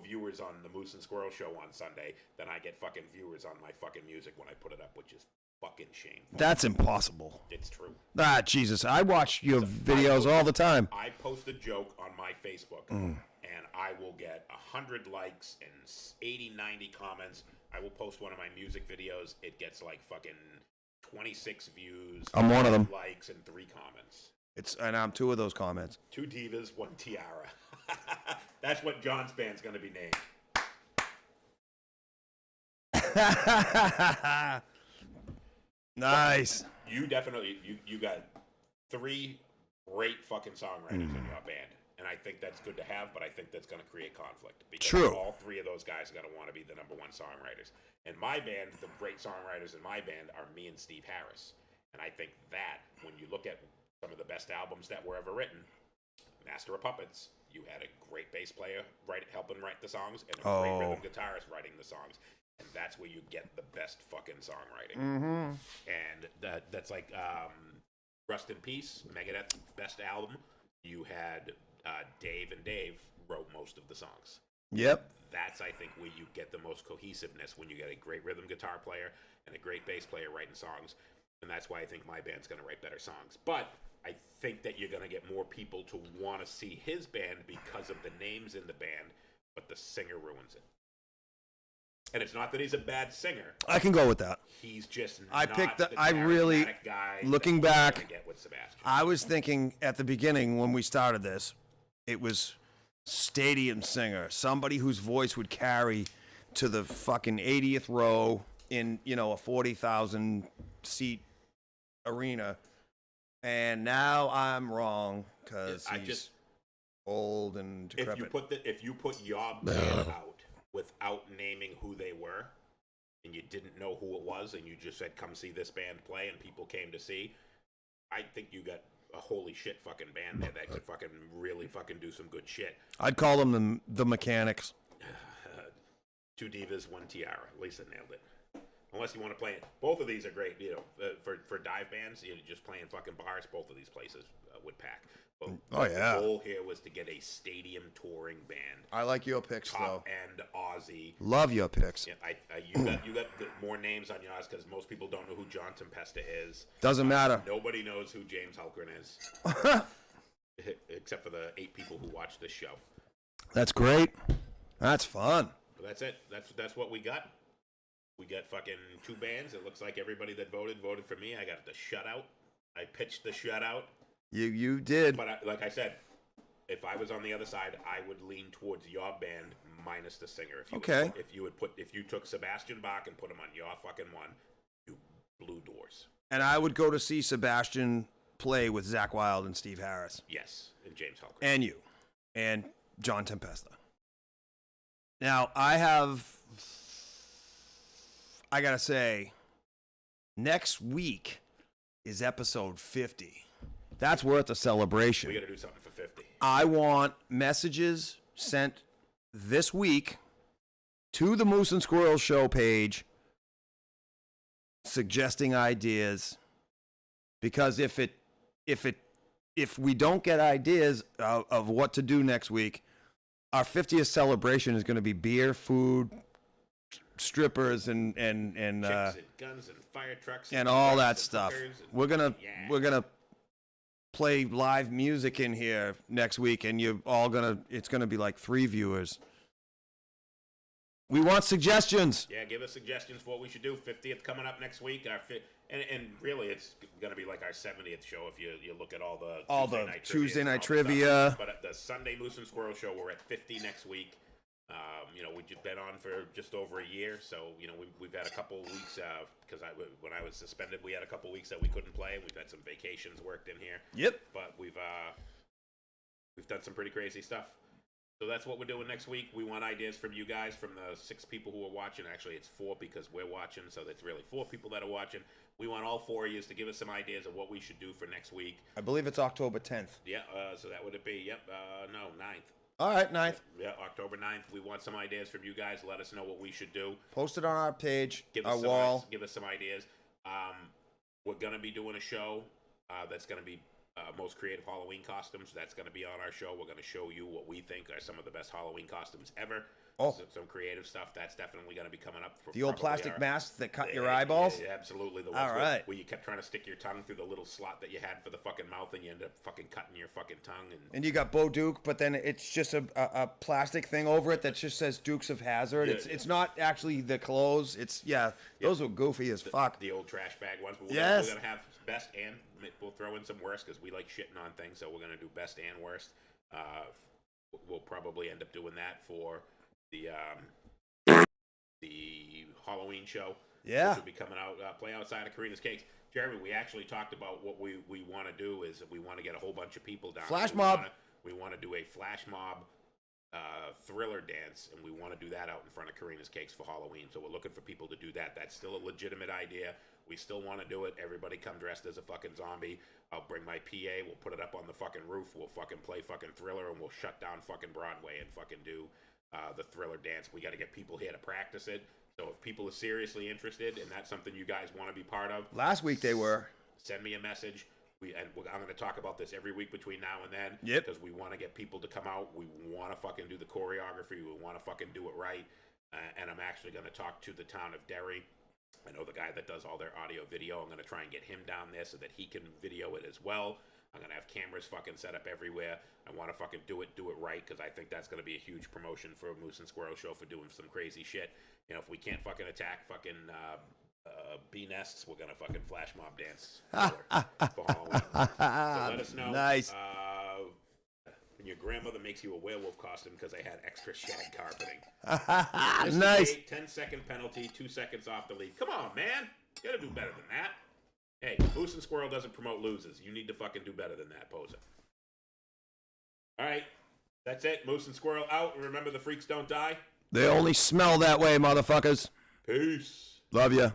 B: viewers on the Moose and Squirrel show on Sunday than I get fucking viewers on my fucking music when I put it up, which is fucking shameful.
C: That's impossible.
B: It's true.
C: Ah, Jesus. I watch your videos all the time.
B: I post a joke on my Facebook, and I will get 100 likes and 80, 90 comments. I will post one of my music videos. It gets like fucking 26 views.
C: I'm one of them.
B: Likes and 3 comments.
C: And I'm 2 of those comments.
B: 2 divas, 1 tiara. That's what John's band's going to be named.
C: Nice.
B: You definitely, you got 3 great fucking songwriters in your band. And I think that's good to have, but I think that's going to create conflict. Because all 3 of those guys are going to want to be the number one songwriters. In my band, the great songwriters in my band are me and Steve Harris. And I think that, when you look at some of the best albums that were ever written, Master of Puppets, you had a great bass player helping write the songs, and a great rhythm guitarist writing the songs. And that's where you get the best fucking songwriting. And that's like Rust in Peace, Megadeth's best album. You had Dave, and Dave wrote most of the songs.
C: Yep.
B: That's, I think, where you get the most cohesiveness, when you get a great rhythm guitar player and a great bass player writing songs. And that's why I think my band's going to write better songs. But I think that you're going to get more people to want to see his band because of the names in the band, but the singer ruins it. And it's not that he's a bad singer.
C: I can go with that.
B: He's just
C: I
B: not
C: picked the.
B: the
C: I really,
B: charismatic guy
C: looking
B: that you're
C: back,
B: gonna get with Sebastian.
C: I was thinking at the beginning when we started this, it was stadium singer, somebody whose voice would carry to the fucking 80th row in, you know, a 40,000 seat arena. And now I'm wrong because he's old and decrepit.
B: If you put your band out without naming who they were, and you didn't know who it was, and you just said, "Come see this band play," and people came to see, I think you got a holy shit fucking band there that could fucking really fucking do some good shit.
C: I'd call them the Mechanics.
B: 2 divas, 1 tiara. Lisa nailed it. Unless you want to play it. Both of these are great, you know, for dive bands, you know, just playing fucking bars, both of these places would pack. But
C: yeah.
B: The goal here was to get a stadium touring band.
C: I like your picks, though.
B: Top end Aussie.
C: Love your picks.
B: Yeah, you got more names on yours because most people don't know who John Tempesta is.
C: Doesn't matter.
B: Nobody knows who James Halgren is. Except for the 8 people who watch this show.
C: That's great. That's fun.
B: But that's it. That's what we got. We got fucking 2 bands. It looks like everybody that voted for me. I got the shutout. I pitched the shutout.
C: You did.
B: But like I said, if I was on the other side, I would lean towards your band minus the singer. If you took Sebastian Bach and put him on your fucking one, you blew doors.
C: And I would go to see Sebastian play with Zach Wilde and Steve Harris.
B: Yes, and James Halgren.
C: And you. And John Tempesta. Now, I gotta say, next week is episode 50. That's worth a celebration.
B: We gotta do something for 50.
C: I want messages sent this week to the Moose and Squirrel Show page suggesting ideas, because if we don't get ideas of what to do next week, our 50th celebration is going to be beer, food, strippers, and
B: chicks and guns and fire trucks
C: and all that
B: and
C: stuff.
B: and-
C: We're gonna play live music in here next week, and it's gonna be like 3 viewers. We want suggestions.
B: Yeah, give us suggestions for what we should do. 50th coming up next week. And really, it's going to be like our 70th show if you look at all the
C: Tuesday night
B: and all the
C: trivia.
B: stuff. But at the Sunday Moose and Squirrel Show, we're at 50 next week. You know, we've been on for just over a year, so you know we've had a couple weeks because when I was suspended, we had a couple weeks that we couldn't play. We've had some vacations worked in here.
C: Yep.
B: But we've done some pretty crazy stuff. So that's what we're doing next week. We want ideas from you guys, from the 6 people who are watching. Actually, it's 4 because we're watching, so that's really 4 people that are watching. We want all 4 of you to give us some ideas of what we should do for next week.
C: I believe it's October 10th.
B: Yeah, so that would it be? Yep, no, 9th.
C: All right, 9th.
B: Yeah, October 9th. We want some ideas from you guys. Let us know what we should do.
C: Post it on our page,
B: Give
C: our
B: us
C: wall.
B: Give us some ideas. We're going to be doing a show that's going to be most creative Halloween costumes. That's going to be on our show. We're going to show you what we think are some of the best Halloween costumes ever.
C: Oh.
B: Some creative stuff. That's definitely going to be coming up. For
C: The old plastic masks that cut your eyeballs?
B: Yeah, absolutely. The
C: All
B: ones
C: right.
B: where you kept trying to stick your tongue through the little slot that you had for the fucking mouth, and you ended up fucking cutting your fucking tongue. And
C: you got Bo Duke, but then it's just a plastic thing over it that just says Dukes of Hazzard.
B: Yeah,
C: it's not actually the clothes. Those were goofy as fuck.
B: The old trash bag ones. But
C: Yes.
B: We're going to have best and we'll throw in some worst because we like shitting on things, so we're going to do best and worst. We'll probably end up doing that for the Halloween show.
C: Yeah.
B: Which will be coming out, play outside of Karina's Cakes. Jeremy, we actually talked about what we want to do is we want to get a whole bunch of people down.
C: Flash mob.
B: We want to do a flash mob thriller dance, and we want to do that out in front of Karina's Cakes for Halloween. So we're looking for people to do that. That's still a legitimate idea. We still want to do it. Everybody come dressed as a fucking zombie. I'll bring my PA. We'll put it up on the fucking roof. We'll fucking play fucking Thriller, and we'll shut down fucking Broadway and fucking do the Thriller dance. We got to get people here to practice it. So if people are seriously interested and that's something you guys want to be part of,
C: Last week they were.
B: send me a message. I'm going to talk about this every week between now and then.
C: Yep.
B: Because we want to get people to come out. We want to fucking do the choreography. We want to fucking do it right. And I'm actually going to talk to the town of Derry. I know the guy that does all their audio video. I'm going to try and get him down there so that he can video it as well. I'm gonna have cameras fucking set up everywhere. I want to fucking do it right, because I think that's gonna be a huge promotion for Moose and Squirrel show for doing some crazy shit. You know, if we can't fucking attack fucking bee nests, we're gonna fucking flash mob dance for Halloween. So let us know.
C: Nice.
B: When your grandmother makes you a werewolf costume because they had extra shag carpeting.
C: Nice.
B: 10-second penalty, 2 seconds off the lead. Come on, man. You gotta do better than that. Hey, Moose and Squirrel doesn't promote losers. You need to fucking do better than that, poser. All right. That's it. Moose and Squirrel out. Remember, the freaks don't die.
C: They only smell that way, motherfuckers.
B: Peace.
C: Love ya.